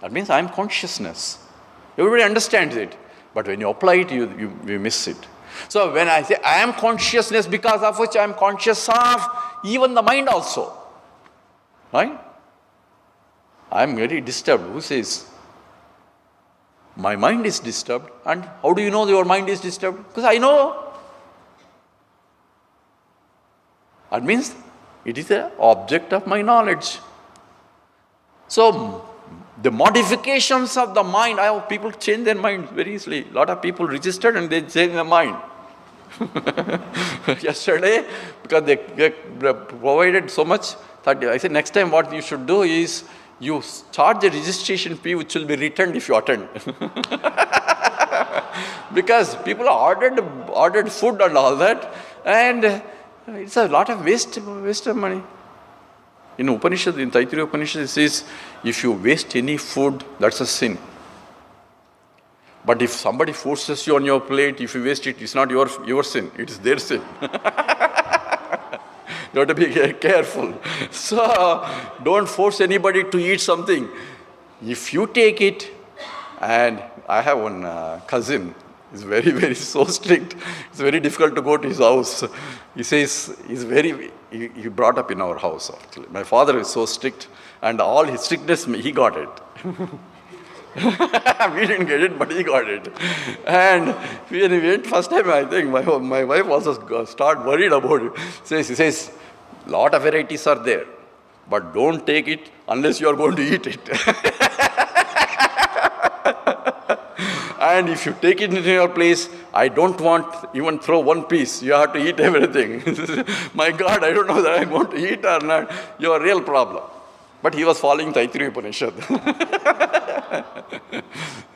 That means I am consciousness. Everybody understands it. But when you apply it, you miss it. So when I say I am consciousness, because of which I am conscious of even the mind also. Right? I am very disturbed. Who says? My mind is disturbed. And how do you know your mind is disturbed? Because I know. That means it is an object of my knowledge. So the modifications of the mind, people change their minds very easily. A lot of people registered and they change their mind. Yesterday, because they provided so much, I said next time what you should do is you charge a registration fee which will be returned if you attend. Because people ordered food and all that, and it's a lot of waste of money. In Upanishad, in Taittiriya Upanishad, it says, if you waste any food, that's a sin. But if somebody forces you on your plate, if you waste it, it's not your sin, it is their sin. You have to be careful. So, don't force anybody to eat something. If you take it, and I have one cousin, he's very, very so strict. It's very difficult to go to his house. He says, he brought up in our house actually. My father is so strict, and all his strictness, he got it. We didn't get it, but he got it. And when we went first time, I think my wife also started worried about it. He says, lot of varieties are there, but don't take it unless you are going to eat it. And if you take it into your place, I don't want even throw one piece. You have to eat everything. My God, I don't know that I'm going to eat or not. Your real problem. But he was following Taittiriya Upanishad.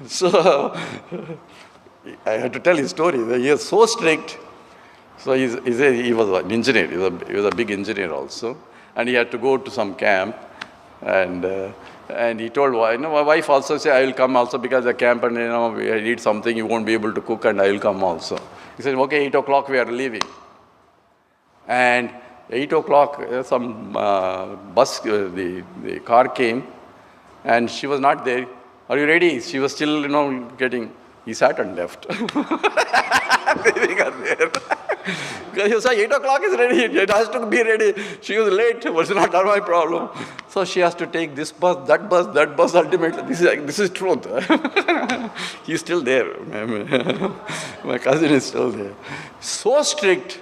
So, I had to tell his story. He is so strict. So he was an engineer. He was a big engineer also. And he had to go to some camp. And he told, my wife also said, I will come also because the camp and I need something, you won't be able to cook and I will come also. He said, okay, 8 o'clock we are leaving. And 8 o'clock, some bus, the car came and she was not there. Are you ready? She was still, getting, he sat and left. Leaving her there. You say 8 o'clock is ready, it has to be ready. She was late, it was not my problem. So she has to take this bus, that bus, ultimately. This is truth. He's still there. My cousin is still there. So strict.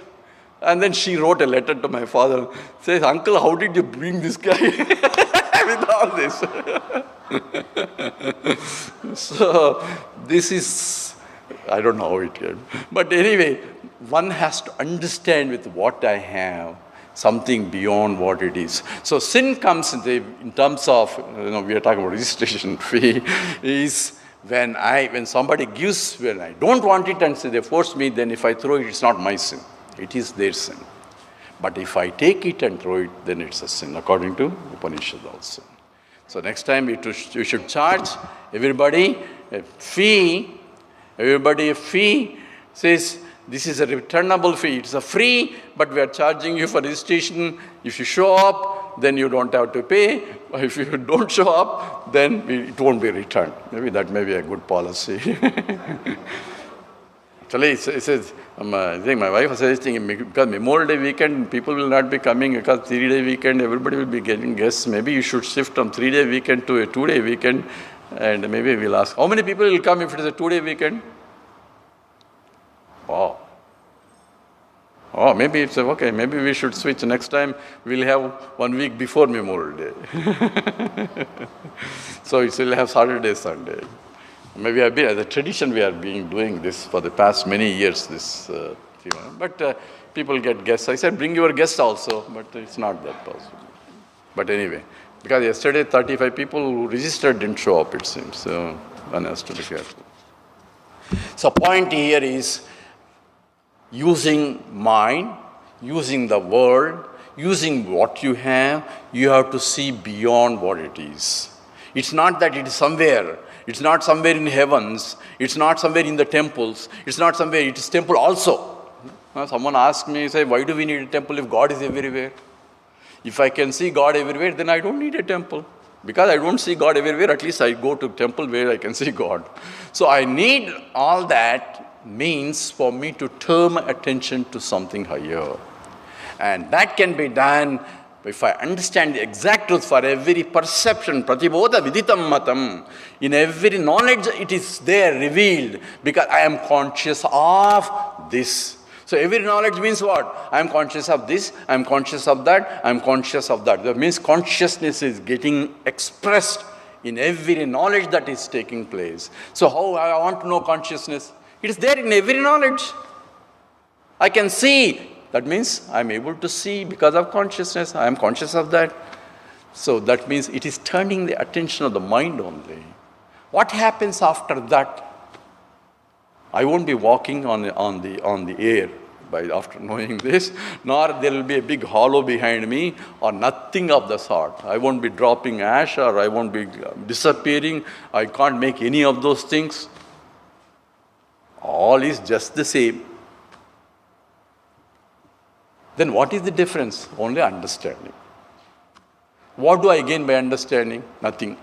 And then she wrote a letter to my father, says, "Uncle, how did you bring this guy with all this?" So this is, I don't know how it came. But anyway, one has to understand with what I have, something beyond what it is. So sin comes in terms of, we are talking about registration fee, is when somebody gives, when I don't want it and say they force me, then if I throw it, it's not my sin. It is their sin. But if I take it and throw it, then it's a sin, according to Upanishad also. So next time you should charge everybody a fee. Everybody a fee, says this is a returnable fee. It's a free, but we are charging you for registration. If you show up, then you don't have to pay. If you don't show up, then it won't be returned. Maybe that may be a good policy. Actually, it says, I think my wife was suggesting, because Memorial Day weekend, people will not be coming, because 3-day weekend, everybody will be getting guests. Maybe you should shift from 3-day weekend to a 2-day weekend, and maybe we'll ask, how many people will come if it is a 2-day weekend? Wow. Oh, maybe it's okay, maybe we should switch. Next time, we'll have 1 week before Memorial Day. So we'll have Saturday, Sunday. Maybe as a tradition, we are doing this for the past many years, but people get guests. I said, bring your guests also, but it's not that possible. But anyway, because yesterday 35 people who registered didn't show up, it seems. So one has to be careful. So point here is using mind, using the world, using what you have to see beyond what it is. It's not that it is somewhere. It's not somewhere in heavens. It's not somewhere in the temples. It's not somewhere, it is temple also. Someone asked me, say, why do we need a temple if God is everywhere? If I can see God everywhere, then I don't need a temple. Because I don't see God everywhere, at least I go to temple where I can see God. So I need all that means for me to turn my attention to something higher. And that can be done if I understand the exact truth for every perception, pratibodha viditam matam, in every knowledge it is there revealed, because I am conscious of this. So every knowledge means what? I am conscious of this, I am conscious of that, I am conscious of that. That means consciousness is getting expressed in every knowledge that is taking place. So how I want to know consciousness? It is there in every knowledge. I can see. That means I am able to see because of consciousness. I am conscious of that. So that means it is turning the attention of the mind only. What happens after that? I won't be walking on the air after knowing this, nor there will be a big hollow behind me, or nothing of the sort. I won't be dropping ash, or I won't be disappearing. I can't make any of those things. All is just the same. Then what is the difference? Only understanding. What do I gain by understanding? Nothing.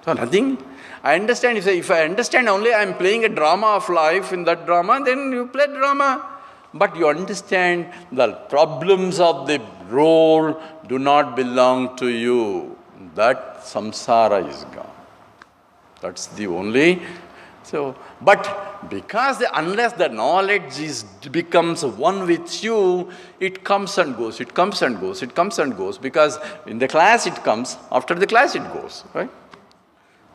So nothing. I understand, if I understand only I am playing a drama of life in that drama, then you play drama. But you understand the problems of the role do not belong to you. That samsara is gone. That's the only. So, but because unless the knowledge becomes one with you, it comes and goes, it comes and goes, it comes and goes. Because in the class it comes, after the class it goes, right?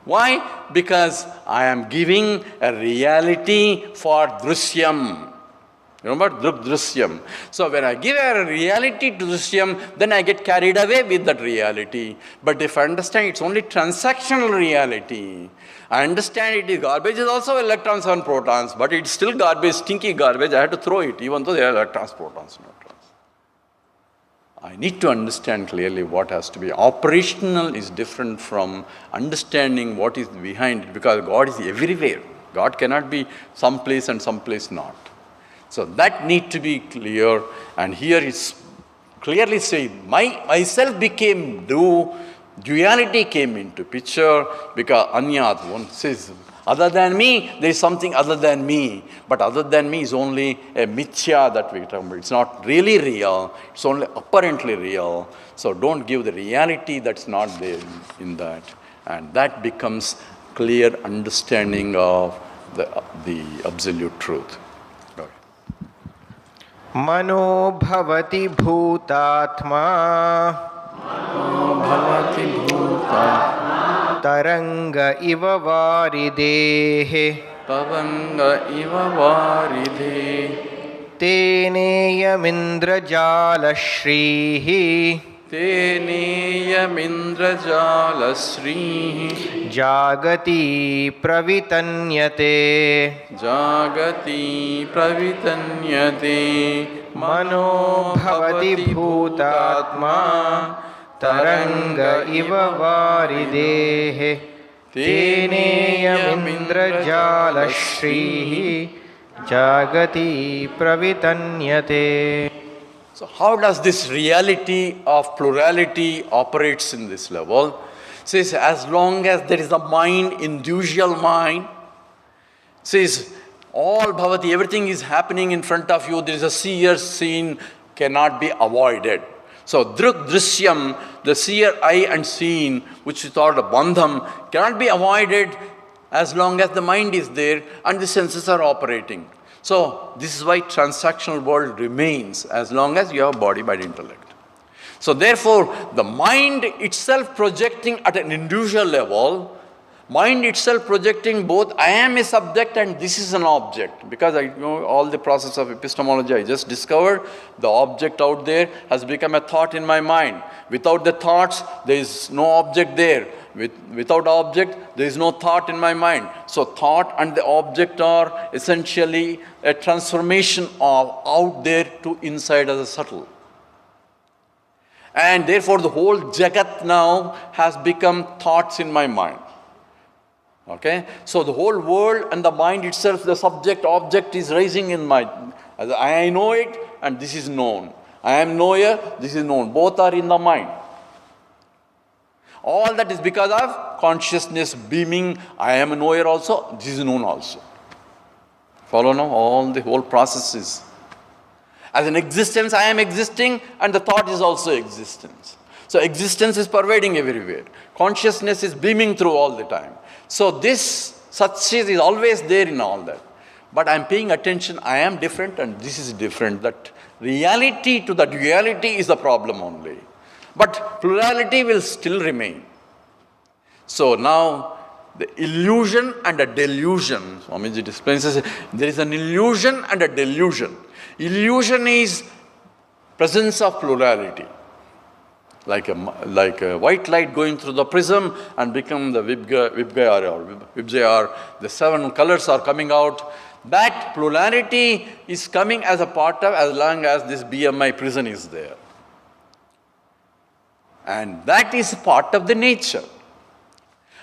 Why? Because I am giving a reality for drishyam. Remember, drishyam. So when I give a reality to drishyam, then I get carried away with that reality. But if I understand it's only transactional reality, I understand it is garbage is also electrons and protons, but it's still garbage, stinky garbage. I have to throw it, even though they are electrons, protons, neutrons. I need to understand clearly what has to be. Operational is different from understanding what is behind it, because God is everywhere. God cannot be someplace and someplace not. So that need to be clear, and here it's clearly saying, myself became duality came into picture, because anyat, one says, Other than me, there is something other than me. But other than me is only a mithya that we talk about. It's not really real. It's only apparently real. So don't give the reality that's not there in that. And that becomes clear understanding of the absolute truth. Go ahead. Mano bhavati bhutatma Bhavati bhuta taranga iva varidehe Tavanga iva varidhe teneyamindra shrihi Teneyamidrajalasrihi jagati pravitanyate Jagati pravitanyate mano bhavati bhutatma taranga iva varidehe teneyamindra shrihi jagati pravitanyate. So how does this reality of plurality operates in this level? Says as long as there is a mind, individual mind, says all bhavati, everything is happening in front of you, there is a seer seen, cannot be avoided. So druk drishyam, the seer eye and seen, which is called a bandham, cannot be avoided as long as the mind is there and the senses are operating. So this is why transactional world remains as long as you have body, mind, intellect. So therefore, the mind itself projecting at an individual level, mind itself projecting both I am a subject and this is an object. Because I know all the process of epistemology I just discovered, the object out there has become a thought in my mind. Without the thoughts, there is no object there. Without object, there is no thought in my mind. So thought and the object are essentially a transformation of out there to inside as a subtle. And therefore the whole Jagat now has become thoughts in my mind. Okay? So the whole world and the mind itself, the subject, object is rising in my, I know it and this is known. I am knower, this is known. Both are in the mind. All that is because of consciousness beaming, I am a knower also, this is known also. Follow now? All the whole process is. As an existence, I am existing and the thought is also existence. So existence is pervading everywhere. Consciousness is beaming through all the time. So this Satchit is always there in all that. But I am paying attention, I am different and this is different. That reality to the duality is the problem only. But plurality will still remain. So now, the illusion and a delusion. Swamiji explains this, there is an illusion and a delusion. Illusion is presence of plurality. Like a white light going through the prism and become the Vibjayar, the 7 colors are coming out. That plurality is coming as a part of, as long as this BMI prison is there. And that is part of the nature.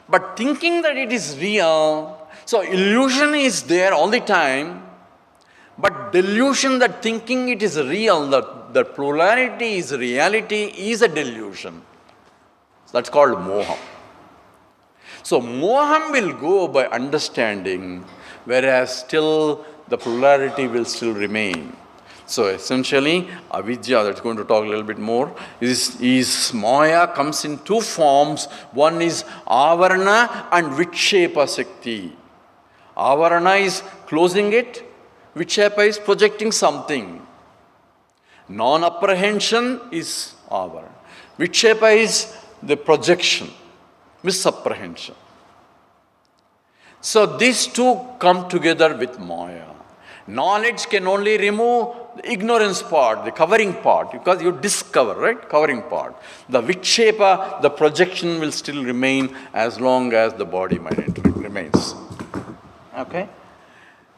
But thinking that it is real, so illusion is there all the time, but delusion that thinking it is real, that plurality is reality, is a delusion. That's called moham. So moham will go by understanding, whereas still the plurality will still remain. So essentially, avidya, that's going to talk a little bit more, is maya comes in 2 forms. One is avarana and vikshepa sakti. Avarana is closing it, vikshepa is projecting something. Non-apprehension is avarana. Vikshepa is the projection, misapprehension. So these two come together with maya. Knowledge can only remove the ignorance part, the covering part, because you discover, right? Covering part. The vikshepa, the projection will still remain as long as the body, mind, remains. Okay?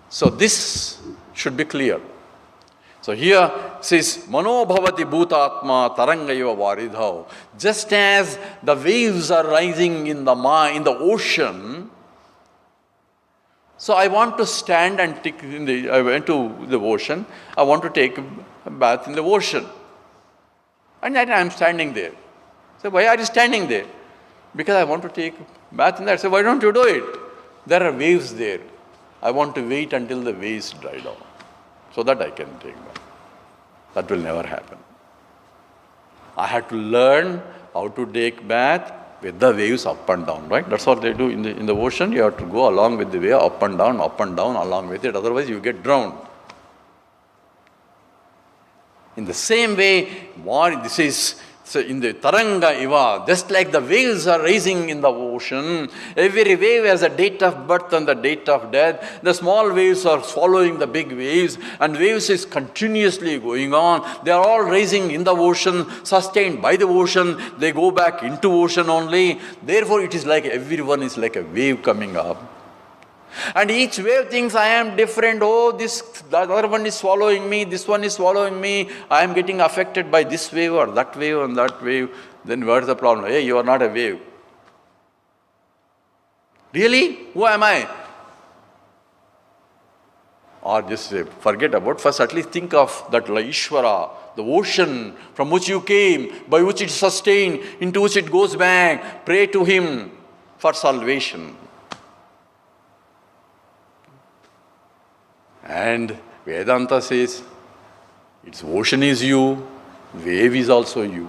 So this should be clear. So here says, Mano bhavati bhutatma tarangayava varidhau. Just as the waves are rising in the ocean, so I want to stand and take I went to the ocean. I want to take a bath in the ocean. And I am standing there. So why are you standing there? Because I want to take a bath in that. So why don't you do it? There are waves there. I want to wait until the waves dry down so that I can take bath. That will never happen. I had to learn how to take bath with the waves up and down, right? That's what they do in the ocean. You have to go along with the wave, up and down, along with it. Otherwise, you get drowned. In the same way, this is so in the Taranga Iva, just like the waves are rising in the ocean, every wave has a date of birth and the date of death. The small waves are following the big waves, and waves is continuously going on. They are all rising in the ocean, sustained by the ocean. They go back into ocean only. Therefore, it is like everyone is like a wave coming up. And each wave thinks, I am different. Oh, the other one is swallowing me. This one is swallowing me. I am getting affected by this wave or that wave and that wave. Then where's the problem? Hey, you are not a wave. Really? Who am I? Or just forget about. First, at least think of that Ishvara, the ocean from which you came, by which it is sustained, into which it goes back. Pray to Him for salvation. And Vedanta says, its ocean is you, wave is also you.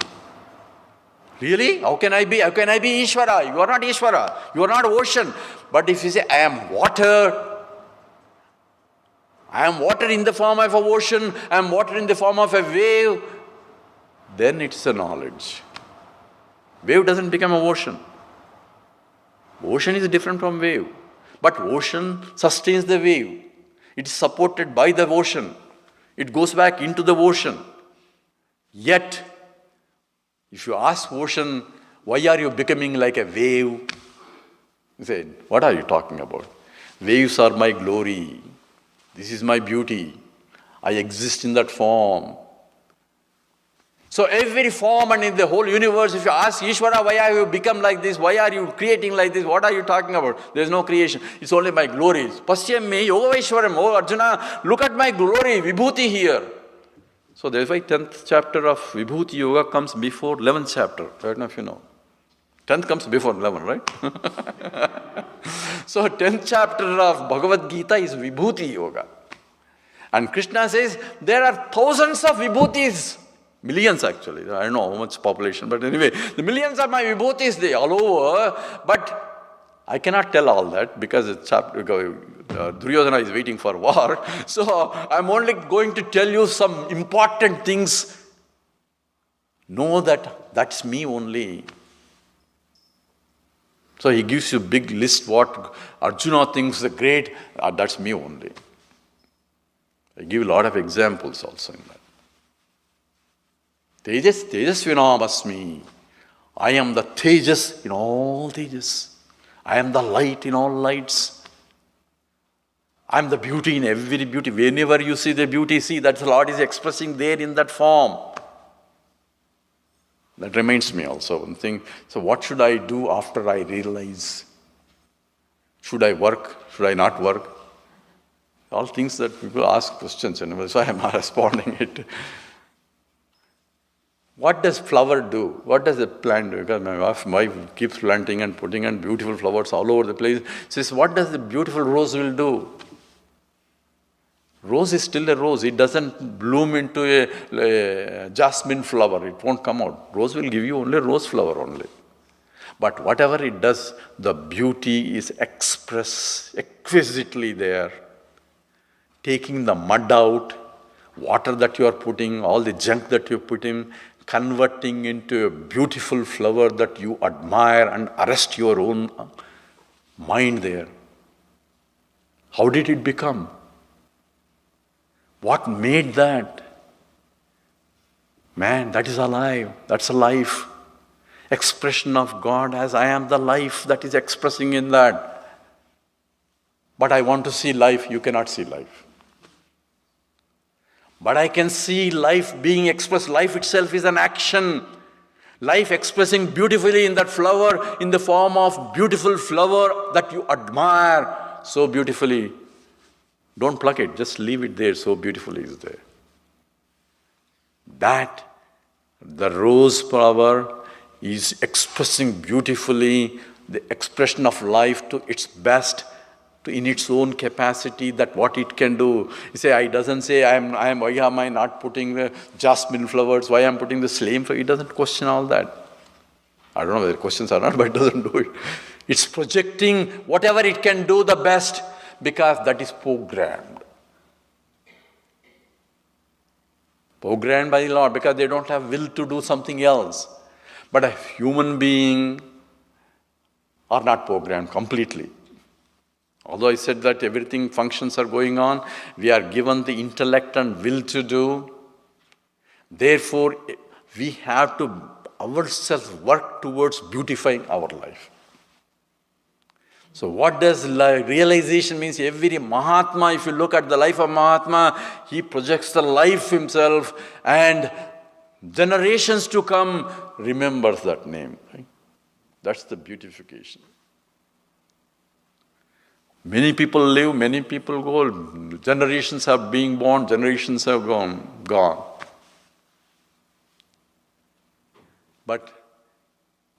Really? How can I be Ishvara? You are not Ishvara. You are not ocean. But if you say, I am water in the form of an ocean, I am water in the form of a wave, then it's a knowledge. Wave doesn't become an ocean. Ocean is different from wave. But ocean sustains the wave. It is supported by the ocean. It goes back into the ocean. Yet, if you ask ocean, why are you becoming like a wave? You say, what are you talking about? Waves are my glory. This is my beauty. I exist in that form. So every form and in the whole universe, if you ask Ishvara, why have you become like this? Why are you creating like this? What are you talking about? There is no creation. It's only my glory. Pasyam me, Yogavashwaram. Oh Arjuna, look at my glory, Vibhuti here. So that's why 10th chapter of Vibhuti Yoga comes before 11th chapter. I don't know if you know. 10th comes before 11, right? So 10th chapter of Bhagavad Gita is Vibhuti Yoga. And Krishna says, there are thousands of Vibhutis. Millions actually, I don't know how much population, but anyway, the millions of my vibhutis, they all over, but I cannot tell all that because Duryodhana is waiting for war. So I'm only going to tell you some important things. Know that that's me only. So he gives you a big list what Arjuna thinks the great, that's me only. I give a lot of examples also in that. Tejasvinam. I am the Tejas in all Tejas. I am the light in all lights. I am the beauty in every beauty. Whenever you see the beauty, see that the Lord is expressing there in that form. That reminds me also one thing. So what should I do after I realize? Should I work? Should I not work? All things that people ask questions, and so I am not responding it. What does flower do? What does a plant do? Because my wife keeps planting and putting in beautiful flowers all over the place. She says, what does the beautiful rose will do? Rose is still a rose. It doesn't bloom into a jasmine flower. It won't come out. Rose will give you only rose flower only. But whatever it does, the beauty is expressed exquisitely there. Taking the mud out, water that you are putting, all the junk that you put in, converting into a beautiful flower that you admire and arrest your own mind there. How did it become? What made that? Man, that is alive. That's a life. Expression of God as I am the life that is expressing in that. But I want to see life. You cannot see life. But I can see life being expressed. Life itself is an action. Life expressing beautifully in that flower, in the form of beautiful flower that you admire so beautifully. Don't pluck it, just leave it there, so beautifully is there. That, the rose flower is expressing beautifully the expression of life to its best, in its own capacity, that what it can do. You say, it doesn't say, why am I not putting the jasmine flowers, why am I putting the slame flower? It doesn't question all that. I don't know whether questions or not, but it doesn't do it. It's projecting whatever it can do the best, because that is programmed. Programmed by the Lord, because they don't have will to do something else. But a human being are not programmed completely. Although I said that everything functions are going on, we are given the intellect and will to do. Therefore, we have to ourselves work towards beautifying our life. So what does realization means? Every Mahatma, if you look at the life of Mahatma, he projects the life himself, and generations to come remembers that name. Right? That's the beautification. Many people live, many people go. Generations are being born, generations have gone. But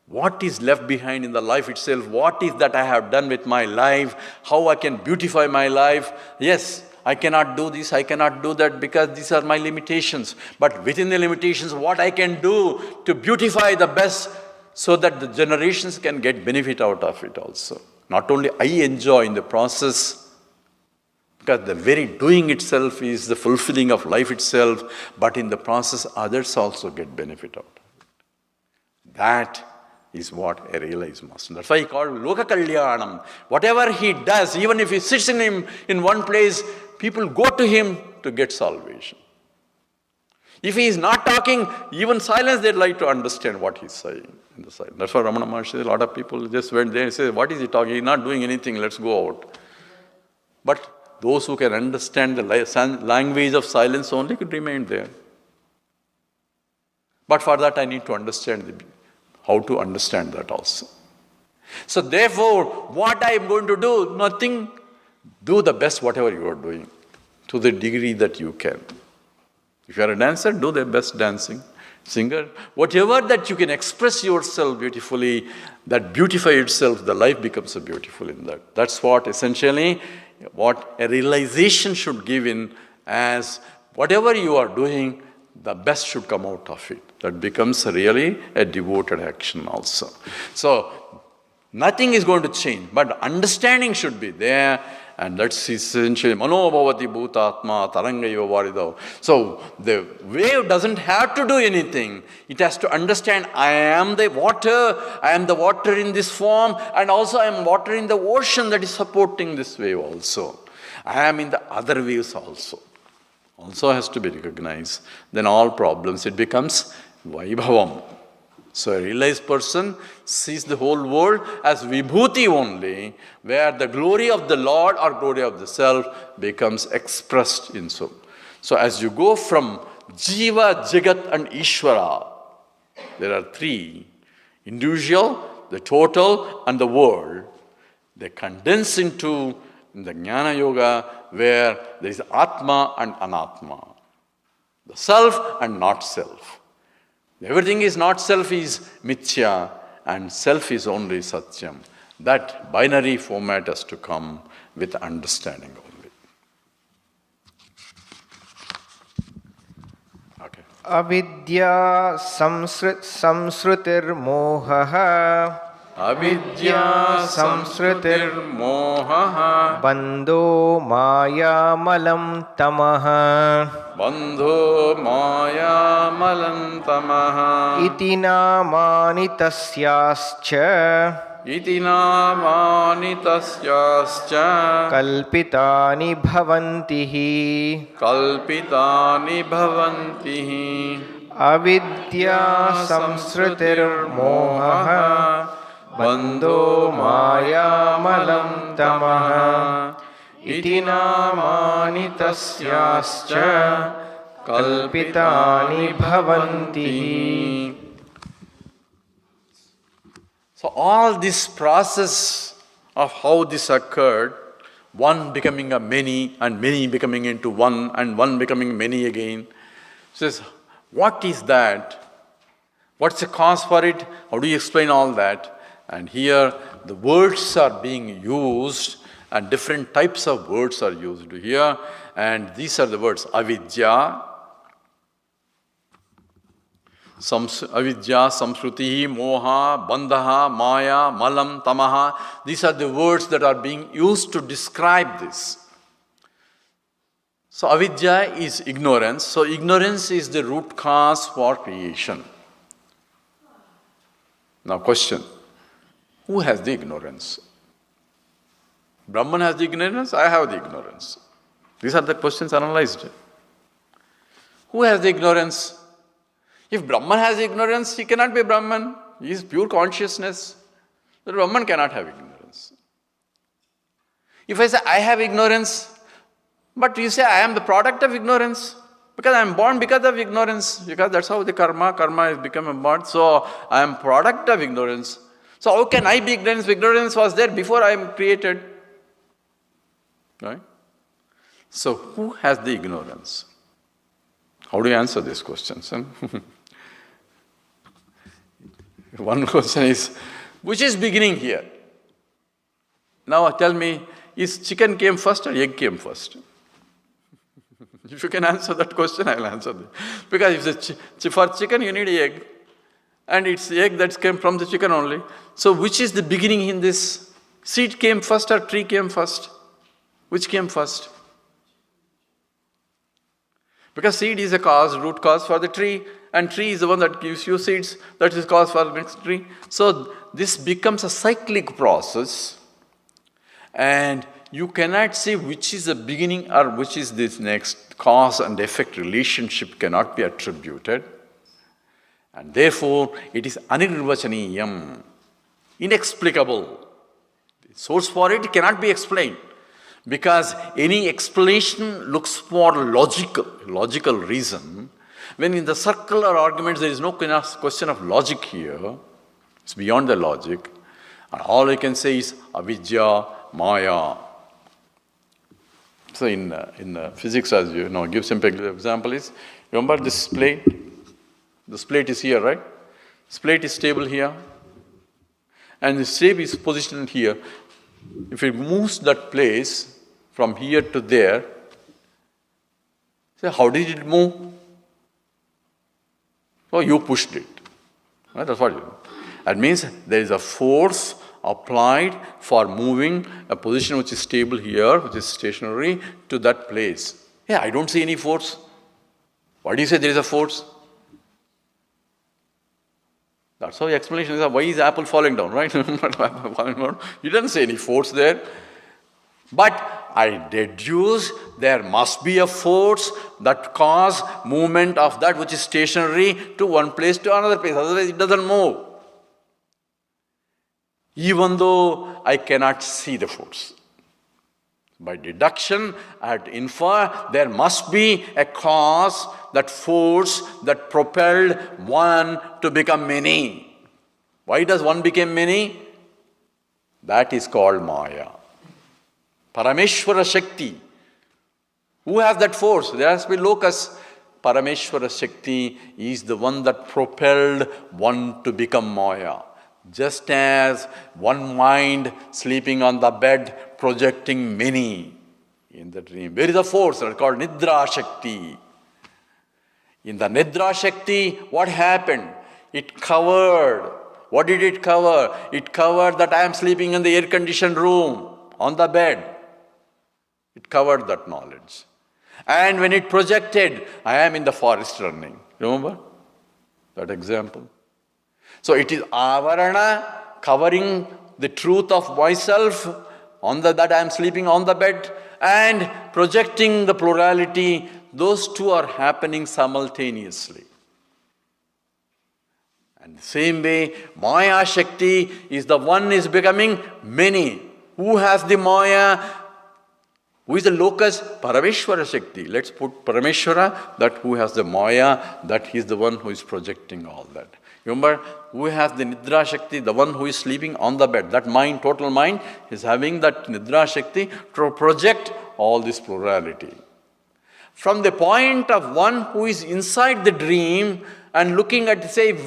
what is left behind in the life itself? What is that I have done with my life? How I can beautify my life? Yes, I cannot do this, I cannot do that, because these are my limitations. But within the limitations, what I can do to beautify the best, so that the generations can get benefit out of it also. Not only I enjoy in the process, because the very doing itself is the fulfilling of life itself, but in the process others also get benefit out of it. That is what a realized master. That's why he called Loka Kalyanam. Whatever he does, even if he sits in one place, people go to him to get salvation. If he is not talking, even silence, they'd like to understand what he's saying in the silence. That's why Ramana Maharshi, a lot of people just went there and said, what is he talking? He's not doing anything, let's go out. But those who can understand the language of silence only could remain there. But for that I need to understand how to understand that also. So therefore, what I am going to do? Nothing. Do the best whatever you are doing, to the degree that you can. If you are a dancer, do the best dancing. Singer, whatever that you can express yourself beautifully, that beautify itself, the life becomes beautiful in that. That's what essentially, what a realization should give in, as whatever you are doing, the best should come out of it. That becomes really a devoted action also. So, nothing is going to change, but understanding should be there, and that's essentially Mano Bhavati Bhutatma Tarangayo Varido. So, the wave doesn't have to do anything. It has to understand, I am the water in this form, and also I am water in the ocean that is supporting this wave also. I am in the other waves also. Also has to be recognized. Then all problems, it becomes Vaibhavam. So a realized person sees the whole world as Vibhuti only, where the glory of the Lord or glory of the self becomes expressed in so. So as you go from Jiva, Jagat and Ishvara, there are three: individual, the total and the world. They condense into the Jnana Yoga, where there is Atma and Anatma, the self and not self. Everything is not self is Mithya, and self is only Satyam. That binary format has to come with understanding only. Okay. Avidya samsrutir mohaha. Avidya samsrutir mohaha. Bandho maya malam tamaha. Bandho maya malam tamaha. Iti namani tasyascha. Iti namani tasyascha. Kalpitani bhavantihi. Kalpitani bhavantihi. Avidya samsrutir mohaha. Bandho maya malam tamaha. Iti namani tasyascha. Kalpitani bhavanti. So all this process of how this occurred, one becoming a many and many becoming into one and one becoming many again, says, what is that? What's the cause for it? How do you explain all that? And here the words are being used And different types of words are used here. And these are the words avidya, avidya, samsruti, moha, bandha, maya, malam, tamaha. These are the words that are being used to describe this. So avidya is ignorance. So ignorance is the root cause for creation. Now question, who has the ignorance? Brahman has the ignorance, I have the ignorance. These are the questions analyzed. Who has the ignorance? If Brahman has ignorance, he cannot be Brahman. He is pure consciousness. The Brahman cannot have ignorance. If I say I have ignorance, but you say I am the product of ignorance, because I am born because of ignorance, because that's how the karma has become a birth. So I am product of ignorance. So how can I be ignorance? Ignorance was there before I am created. Right? So who has the ignorance? How do you answer these questions? One question is, which is beginning here? Now tell me, is chicken came first or egg came first? If you can answer that question, I will answer that. Because if for chicken you need egg, and it's egg that came from the chicken only. So which is the beginning in this? Seed came first or tree came first? Which came first? Because seed is a cause, root cause for the tree, and tree is the one that gives you seeds, that is cause for the next tree. So this becomes a cyclic process, and you cannot say which is the beginning or which is this next. Cause and effect relationship cannot be attributed, and therefore it is anirvachaniyam, inexplicable. The source for it cannot be explained. Because any explanation looks for logical reason. When in the circular arguments there is no question of logic here, it's beyond the logic. And all I can say is avidya, maya. So in physics, as you know, give simple example is, remember this plate? This plate is here, right? This plate is stable here. And the shape is positioned here. If it moves that place from here to there, say, how did it move? Oh, you pushed it. Right? That's what you do. That means there is a force applied for moving a position which is stable here, which is stationary, to that place. Yeah, I don't see any force. Why do you say there is a force? That's how the explanation is. Why is apple falling down, right? You didn't say any force there. But I deduce there must be a force that cause movement of that which is stationary to one place to another place. Otherwise it doesn't move. Even though I cannot see the force. By deduction, I have to infer there must be a cause, that force that propelled one to become many. Why does one become many? That is called Maya. Parameshwara Shakti. Who has that force? There has to be locus. Parameshwara Shakti is the one that propelled one to become Maya. Just as one mind sleeping on the bed projecting many in the dream. Where is the force? It's called Nidra Shakti. In the Nidra Shakti, what happened? It covered. What did it cover? It covered that I am sleeping in the air-conditioned room, on the bed. It covered that knowledge. And when it projected, I am in the forest running. Remember that example? So it is avarana, covering the truth of myself, that I am sleeping on the bed, and projecting the plurality. Those two are happening simultaneously. And the same way, Maya Shakti is the one is becoming many. Who has the Maya? Who is the locus? Parameshwara Shakti. Let's put Parameshwara, that who has the Maya, that he is the one who is projecting all that. Remember, who has the Nidra Shakti? The one who is sleeping on the bed. That mind, total mind, is having that Nidra Shakti to project all this plurality. From the point of one who is inside the dream and looking at, say,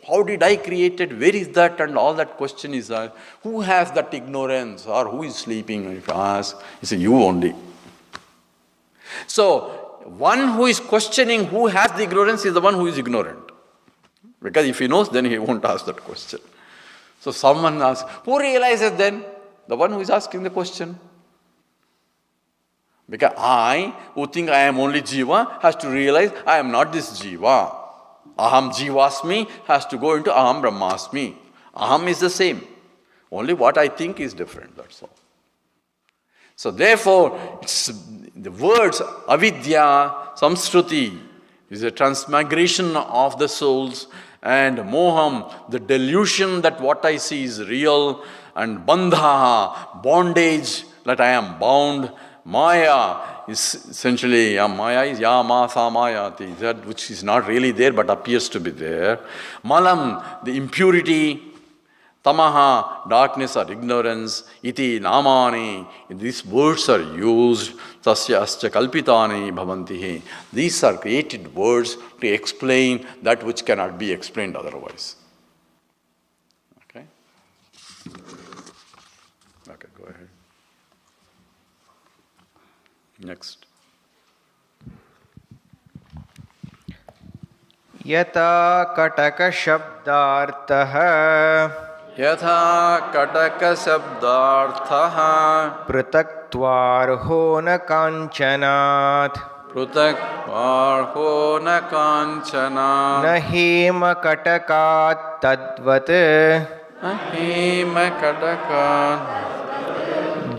How did I create it? Where is that? And all that question is, who has that ignorance or who is sleeping? If you ask, he says, you only. So, one who is questioning who has the ignorance is the one who is ignorant. Because if he knows, then he won't ask that question. So someone asks, who realizes then? The one who is asking the question. Because I, who think I am only Jiva, has to realize I am not this Jiva. Aham Jivasmi has to go into Aham Brahmasmi. Aham is the same. Only what I think is different, that's all. So therefore, it's the words avidya, samsruti, is a transmigration of the souls, and moham, the delusion that what I see is real, and bandha, bondage, that I am bound. Maya is essentially, Maya is yama samayati, that which is not really there but appears to be there. Malam, the impurity. Tamaha, darkness or ignorance. Iti namani, these words are used. Tasya ascha kalpitani bhavantihi. These are created words to explain that which cannot be explained otherwise. Okay? Okay, go ahead. Next. Yata kataka shabdartah Yatha kataka sabdarthaha prutakvarho na kanchanat prutakvarho na kanchana na hema katakat tadvat ahima katakat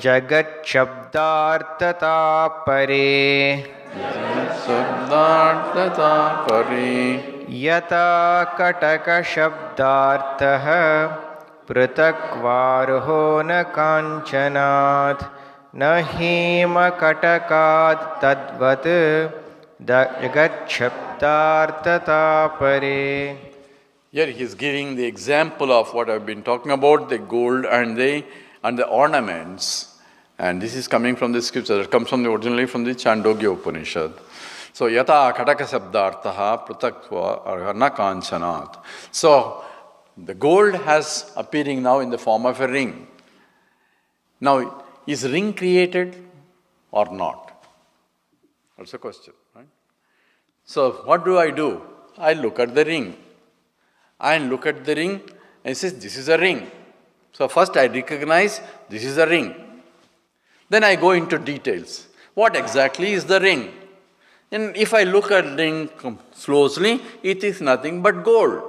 jagat shabdartata pare sabdartata pari yata kataka shabdartah पृथक्वार्हो न काञ्चनात् न हेमकटकात् तद्वत् जगच्छब्दार्थता परे. Here he is giving the example of what I've been talking about, the gold and the ornaments. And this is coming from the scripture. It comes originally from the Chandogya Upanishad. So, yata kataka sabdartaha pratakva na kanchanat. So, the gold has appearing now in the form of a ring. Now, is ring created or not? That's the question, right? So, what do? I look at the ring. I look at the ring and says, this is a ring. So, first I recognize this is a ring. Then I go into details. What exactly is the ring? And if I look at the ring closely, it is nothing but gold.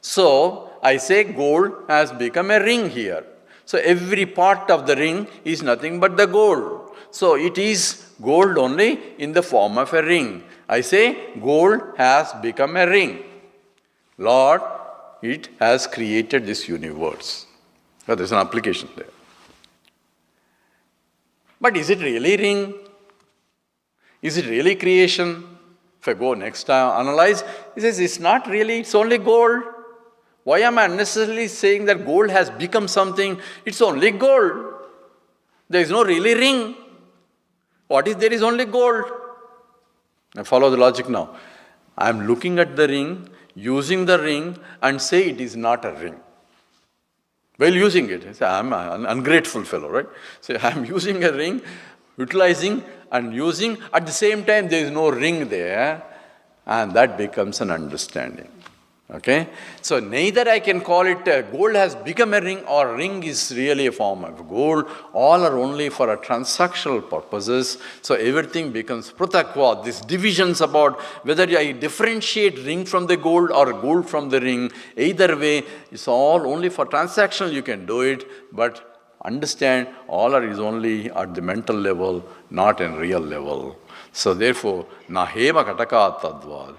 So, I say gold has become a ring here. So every part of the ring is nothing but the gold. So it is gold only in the form of a ring. I say gold has become a ring. Lord, it has created this universe. So there's an application there. But is it really ring? Is it really creation? If I go next time, analyze, he says it's not really, it's only gold. Why am I unnecessarily saying that gold has become something? It's only gold. There is no really ring. What is there is only gold. Now follow the logic now. I am looking at the ring, using the ring, and say it is not a ring. While using it, I say, I am an ungrateful fellow, right? So I am using a ring, utilizing and using. At the same time, there is no ring there, and that becomes an understanding. Okay? So neither I can call it gold has become a ring or ring is really a form of gold. All are only for a transactional purposes. So everything becomes pratakva. These divisions about whether I differentiate ring from the gold or gold from the ring, either way, it's all only for transactional you can do it, but understand all are is only at the mental level, not in real level. So therefore, nahema kataka tadvad,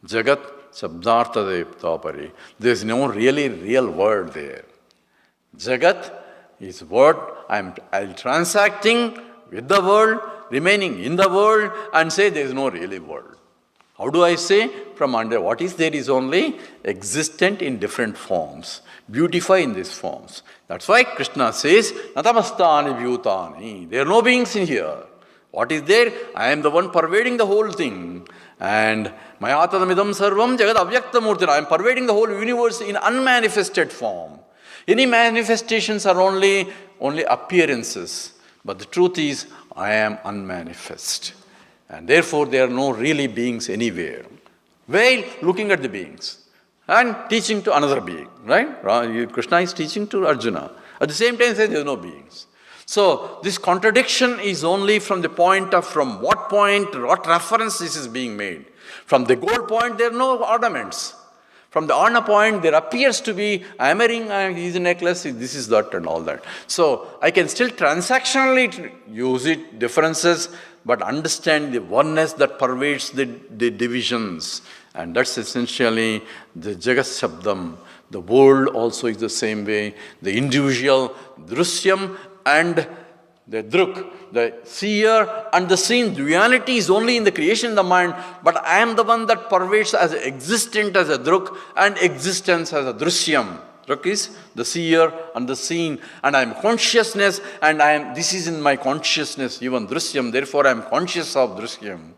jagat Shabdartadeptapari. There is no really real word there. Jagat is word. I'm transacting with the world, remaining in the world, and say there is no really world. How do I say? From under what is there is only existent in different forms. Beautify in these forms. That's why Krishna says, Natamastani bhutani. There are no beings in here. What is there? I am the one pervading the whole thing. And Mayatadamidam sarvam jagad avyakta murtina. I am pervading the whole universe in unmanifested form. Any manifestations are only appearances. But the truth is, I am unmanifest. And therefore, there are no really beings anywhere. While looking at the beings and teaching to another being, right? Krishna is teaching to Arjuna. At the same time, he says there are no beings. So, this contradiction is only from the point of from what point, what reference this is being made. From the goal point, there are no ornaments. From the Arna point, there appears to be, I am a ring, he is a necklace, this is that and all that. So, I can still transactionally use it, differences, but understand the oneness that pervades the divisions. And that's essentially the Jagat Shabdam. The world also is the same way. The individual, Drusyam, and the druk, the seer and the seen. Duality is only in the creation in the mind, but I am the one that pervades as existent as a druk and existence as a drusyam. Druk is the seer and the seen, and I am consciousness, and this is in my consciousness, even drusyam, therefore I am conscious of drusyam.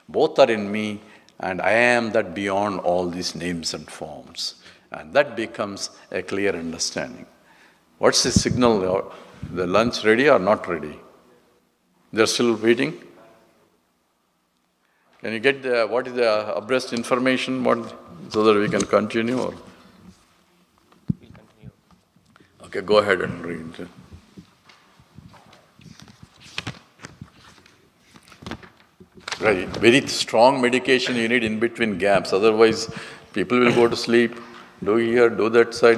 Both are in me, and I am that beyond all these names and forms. And that becomes a clear understanding. What's the signal? The lunch ready or not ready? They're still waiting? Can you get what is the abreast information so that we can continue? Or? We'll continue. Okay, go ahead and read. Right, very strong medication you need in between gaps, otherwise people will go to sleep. Do here, do that side,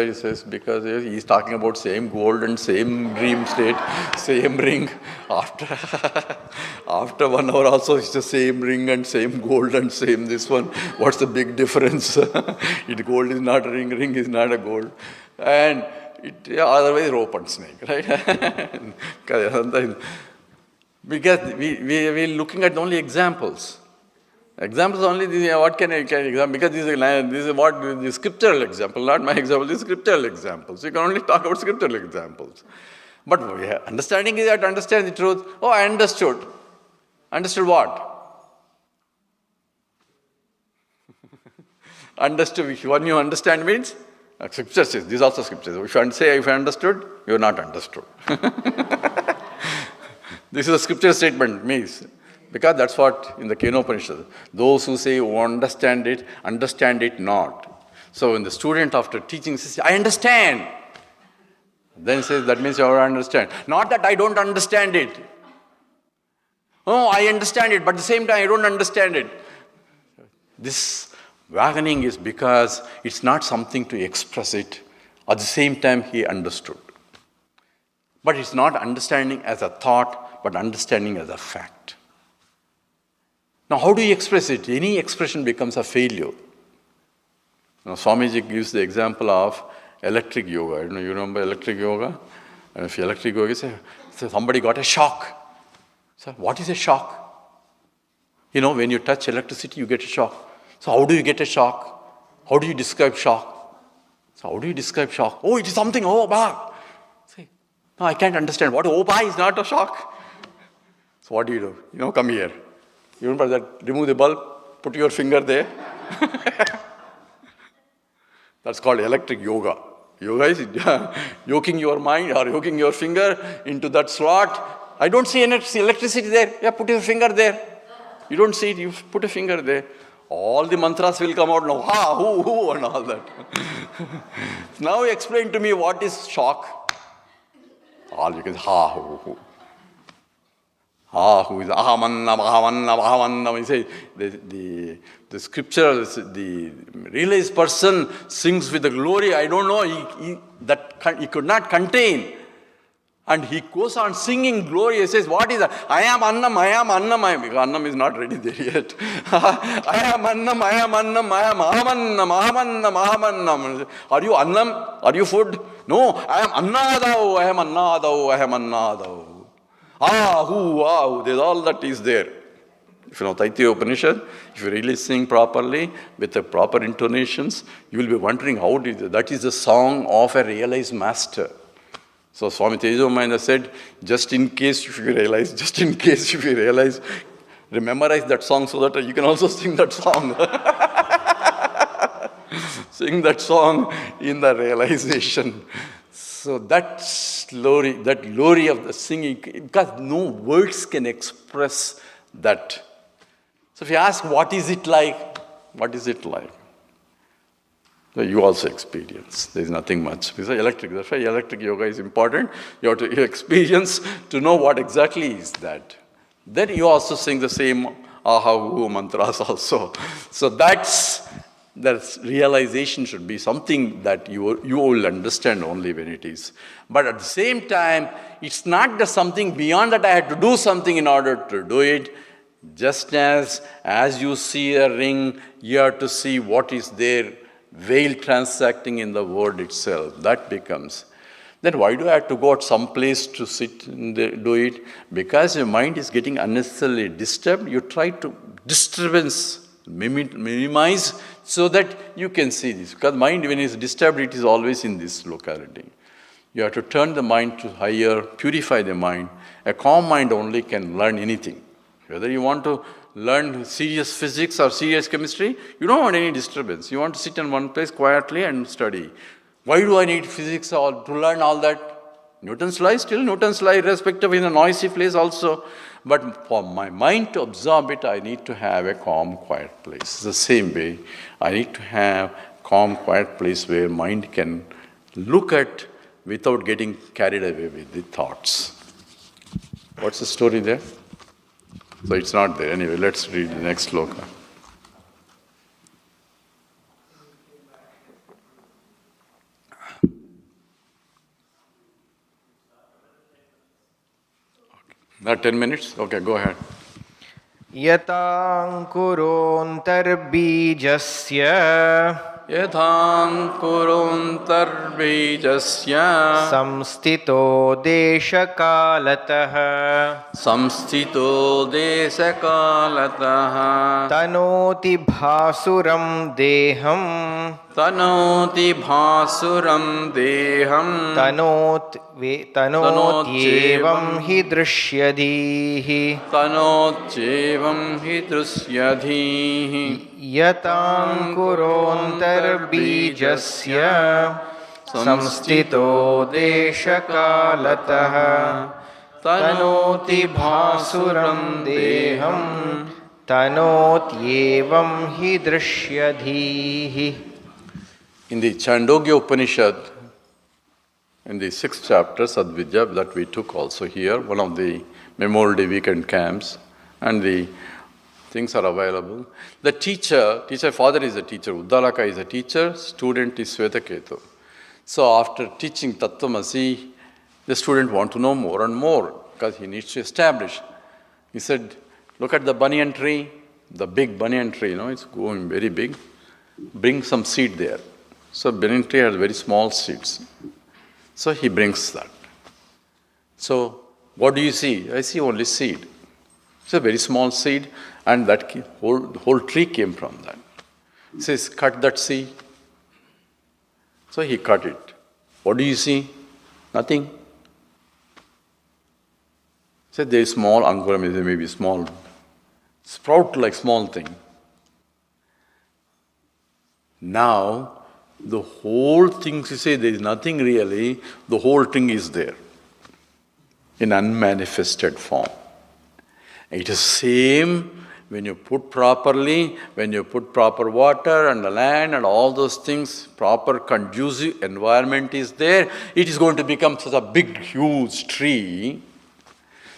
he says, because he's talking about same gold and same dream state, same ring. After 1 hour also it's the same ring and same gold and same this one. What's the big difference? Gold is not a ring, ring is not a gold. And otherwise rope and snake, right? Because we're looking at only examples. Examples only, what can I example? Because this is what the scriptural example, not my example, this is scriptural examples. You can only talk about scriptural examples. But understanding is that to understand the truth. Oh, I understood. Understood what? Understood. When you understand means, scripture says, this is also scripture. If I understood, you are not understood. This is a scripture statement, means. Because that's what in the Kenopanishad, those who say, oh, understand it not. So when the student after teaching says, I understand, then says, that means you understand. Not that I don't understand it. Oh, I understand it, but at the same time I don't understand it. This wagoning is because it's not something to express it. At the same time he understood. But it's not understanding as a thought, but understanding as a fact. Now, how do you express it? Any expression becomes a failure. Now, Swamiji gives the example of electric yoga. You remember electric yoga? And if electric yoga, say somebody got a shock. So, what is a shock? When you touch electricity, you get a shock. So, how do you get a shock? How do you describe shock? So, how do you describe shock? Oh, it is something, oh, bah. Say, no, I can't understand. What, oh, bah is not a shock. So, what do? Come here. You remember that? Remove the bulb, put your finger there. That's called electric yoga. Yoga is yoking your mind or yoking your finger into that slot. I don't see electricity there. Yeah, put your finger there. You don't see it, you put a finger there. All the mantras will come out now. Ha, who, and all that. Now explain to me what is shock. All you can ha, who. Who is ahamannam, ahamannam, ahamannam. You say the scripture, the realized person sings with the glory. I don't know, he could not contain. And he goes on singing glory. He says, what is that? I am annam, I am annam. Because annam is not ready there yet. I am annam, I am annam, I am ahamannam, ahamannam, ahamannam. Are you annam? Are you food? No, I am annadau, I am annadau, I am annadau. There's all that is there. If you know Taittiriya Upanishad, if you really sing properly, with the proper intonations, you will be wondering how that is the song of a realized master. So Swami Tejomayana said, just in case if you realize, memorize that song so that you can also sing that song. Sing that song in the realization. So that glory of the singing, because no words can express that. So if you ask, what is it like? What is it like? So you also experience. There is nothing much. Because electric, that's why electric yoga is important. You have to experience to know what exactly is that. Then you also sing the same aha hu mantras also. So that realization should be something that you will understand only when it is. But at the same time, it's not just something beyond that I had to do something in order to do it. Just as you see a ring, you have to see what is there, veil transacting in the word itself. That becomes. Then why do I have to go at some place to sit and do it? Because your mind is getting unnecessarily disturbed. You try to minimize so that you can see this. Because mind, when it is disturbed, it is always in this locality. You have to turn the mind to higher, purify the mind. A calm mind only can learn anything. Whether you want to learn serious physics or serious chemistry, you don't want any disturbance. You want to sit in one place quietly and study. Why do I need physics to learn all that? Newton's law is still Newton's law, irrespective in a noisy place also. But for my mind to absorb it, I need to have a calm, quiet place. The same way, I need to have calm, quiet place where mind can look at without getting carried away with the thoughts. What's the story there? So it's not there. Anyway, let's read the next sloka. Not 10 minutes? Okay, go ahead. Yatankurontarbijasya Yathankuruntarbijasya samstito deshakalatah tanoti bhasuram deham tanotyevam hi drishyadhihi yatankurontarbijasya samstito deshakalatah tanoti bhasuram deham tanotyevam hi drishyadhihi. In the Chandogya Upanishad, in the 6th chapter, Sadvidya, that we took also here, one of the Memorial Day weekend camps, and the things are available. The teacher, father is a teacher, Uddalaka is a teacher, student is Swetaketu. So after teaching Tattvamasi, the student wants to know more and more, because he needs to establish. He said, look at the banyan tree, the big banyan tree, it's going very big. Bring some seed there. So banyan tree has very small seeds. So he brings that. So what do you see? I see only seed. It's a very small seed, and that whole tree came from that. He says, cut that seed. So he cut it. What do you see? Nothing. He said, there is small ankuram, maybe small, sprout like small thing. Now, the whole thing, you say there is nothing really, the whole thing is there in unmanifested form. It is same when you put properly, when you put proper water and the land and all those things, proper conducive environment is there, it is going to become such a big, huge tree.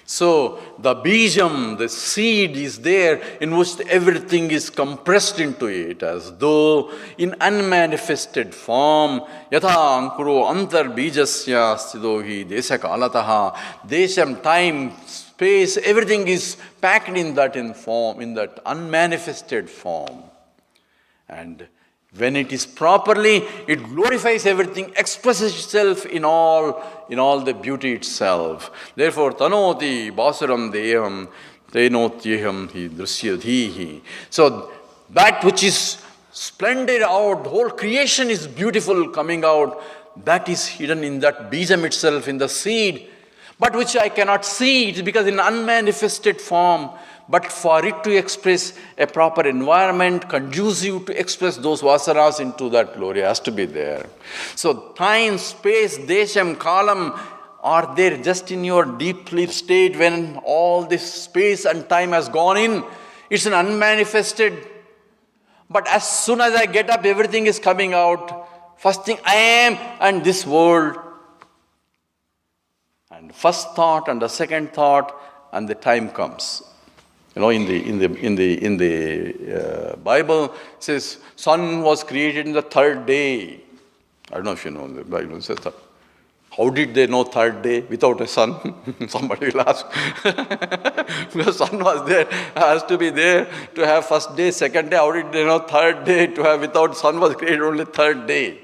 So the bijam, the seed is there in which everything is compressed into it as though in unmanifested form. Yatha ankuro antar bijasya sthidohi desakalataha. Desham, time, space, everything is packed in that form, in that unmanifested form. And when it is properly, it glorifies everything, expresses itself in all the beauty itself. Therefore, tanoti basuram deham tenotyeham hi drishyadhihi. So that which is splendid out, the whole creation is beautiful coming out, that is hidden in that bijam itself, in the seed, but which I cannot see it because in unmanifested form. But for it to express a proper environment conducive to express those vasanas into that glory has to be there. So time, space, desham, kalam are there just in your deep sleep state when all this space and time has gone in. It's an unmanifested. But as soon as I get up, everything is coming out. First thing I am and this world. And first thought and the second thought and the time comes. You know, in the Bible, it says, sun was created in the third day. I don't know if you know, the Bible says that. How did they know third day without a sun? Somebody will ask. Because sun was there, has to be there to have first day, second day. How did they know third day to have without sun was created only third day?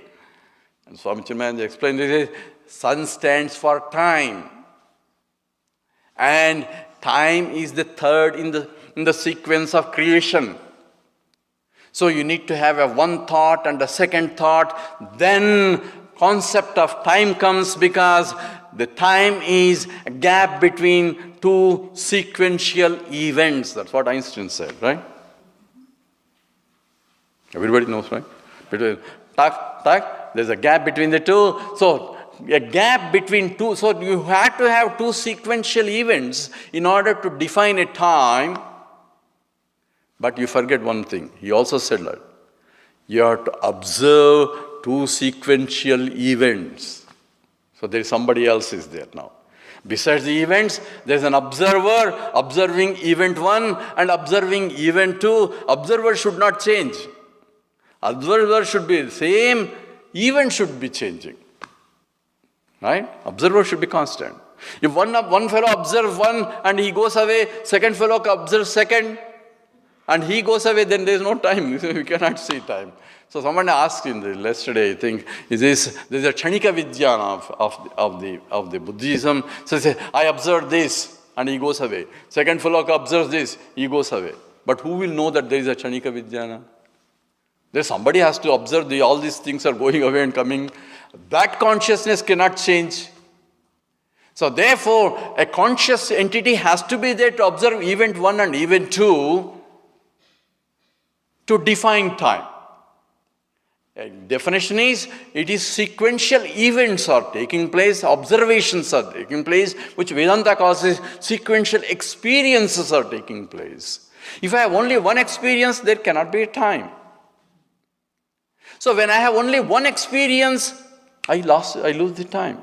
And Swami Chinmayananda explained this, sun stands for time. And time is the third in the sequence of creation. So you need to have a one thought and a second thought. Then concept of time comes because the time is a gap between two sequential events. That's what Einstein said, right? Everybody knows, right? Between tak, tak, there's a gap between the two. So a gap between two, so you had to have two sequential events in order to define a time. But you forget one thing. He also said that you have to observe two sequential events. So there is somebody else is there now. Besides the events, there is an observer observing event 1 and observing event 2. Observer should not change. Observer should be the same, event should be changing. Right? Observer should be constant. If one fellow observes one and he goes away, second fellow observes second and he goes away, then there is no time. We cannot see time. So someone asked in yesterday, I think, there's a Chanika Vijnana of the Buddhism. So he said, I observed this and he goes away. Second fellow observes this, he goes away. But who will know that there is a Chanika Vijnana? Somebody has to observe all these things are going away and coming. That consciousness cannot change. So therefore, a conscious entity has to be there to observe event 1 and event 2 to define time. A definition is, it is sequential events are taking place, observations are taking place, which Vedanta calls sequential experiences are taking place. If I have only one experience, there cannot be a time. So when I have only one experience, I lose the time.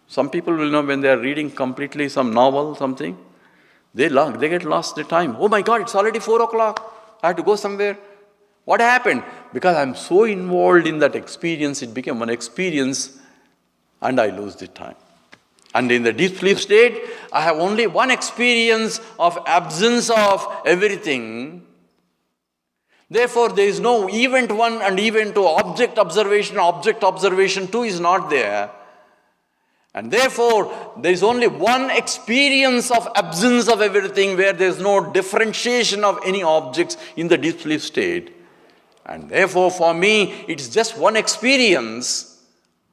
Some people will know when they are reading completely some novel, something, they get lost the time. Oh my God, it's already 4 o'clock. I have to go somewhere. What happened? Because I'm so involved in that experience, it became one experience and I lose the time. And in the deep sleep state, I have only one experience of absence of everything. Therefore, there is no event 1 and event 2, object observation 2 is not there. And therefore, there is only one experience of absence of everything where there is no differentiation of any objects in the deep sleep state. And therefore, for me, it is just one experience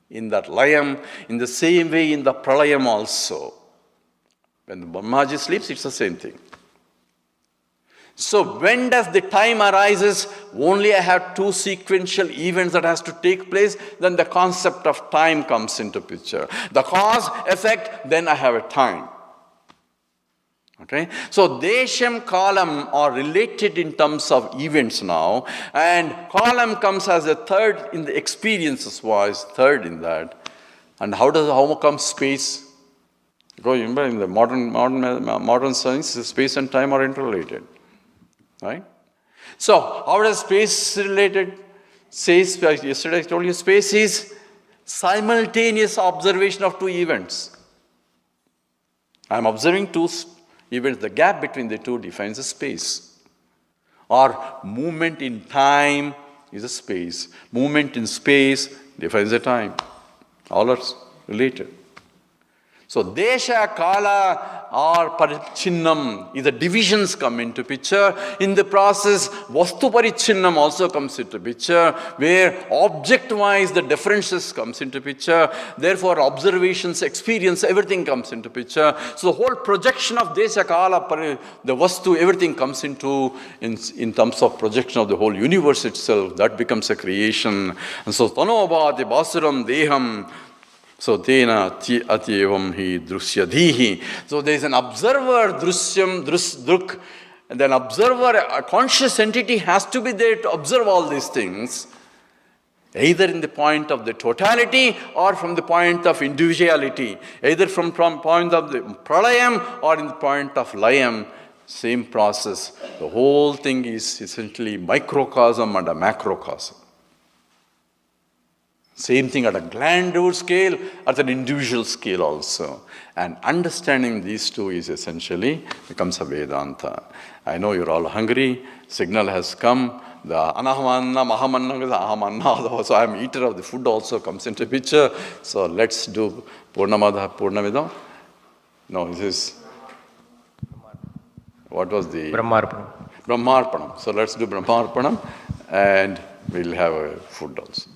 in that layam, in the same way in the pralayam also. When the Brahmaji sleeps, it's the same thing. So when does the time arises? Only I have two sequential events that has to take place, then the concept of time comes into picture. The cause, effect, then I have a time. Okay? So desham, kalam are related in terms of events now, and kalam comes as a third in the experiences wise, third in that. And how comes space? Because remember in the modern science, space and time are interrelated. Right? So, how does space related? Yesterday I told you, space is simultaneous observation of two events. I am observing two events. The gap between the two defines a space. Or movement in time is a space. Movement in space defines a time. All are related. So Desha, Kala or Parichinnam is the divisions come into picture. In the process, Vastu Parichinnam also comes into picture, where object-wise the differences comes into picture. Therefore, observations, experience, everything comes into picture. So the whole projection of Desha, Kala, the Vastu, everything comes into, in terms of projection of the whole universe itself. That becomes a creation. And so, Tanobhati Basuram Deham. So, tena atyevam hi drusyadhihi. So, there is an observer, drusyam, druk, and then observer, a conscious entity has to be there to observe all these things, either in the point of the totality or from the point of individuality, either from point of the pralayam or in the point of layam. Same process. The whole thing is essentially microcosm and a macrocosm. Same thing at a glandular scale, at an individual scale also. And understanding these two is essentially becomes a Vedanta. I know you're all hungry. Signal has come. The anahamanna, mahamanna, the ahamanna. So I'm eater of the food also comes into picture. So let's do Purnamadha, Purnamidam. No, this is, what was the? Brahmarpanam. Brahmarpanam. So let's do Brahmarpanam and we'll have a food also.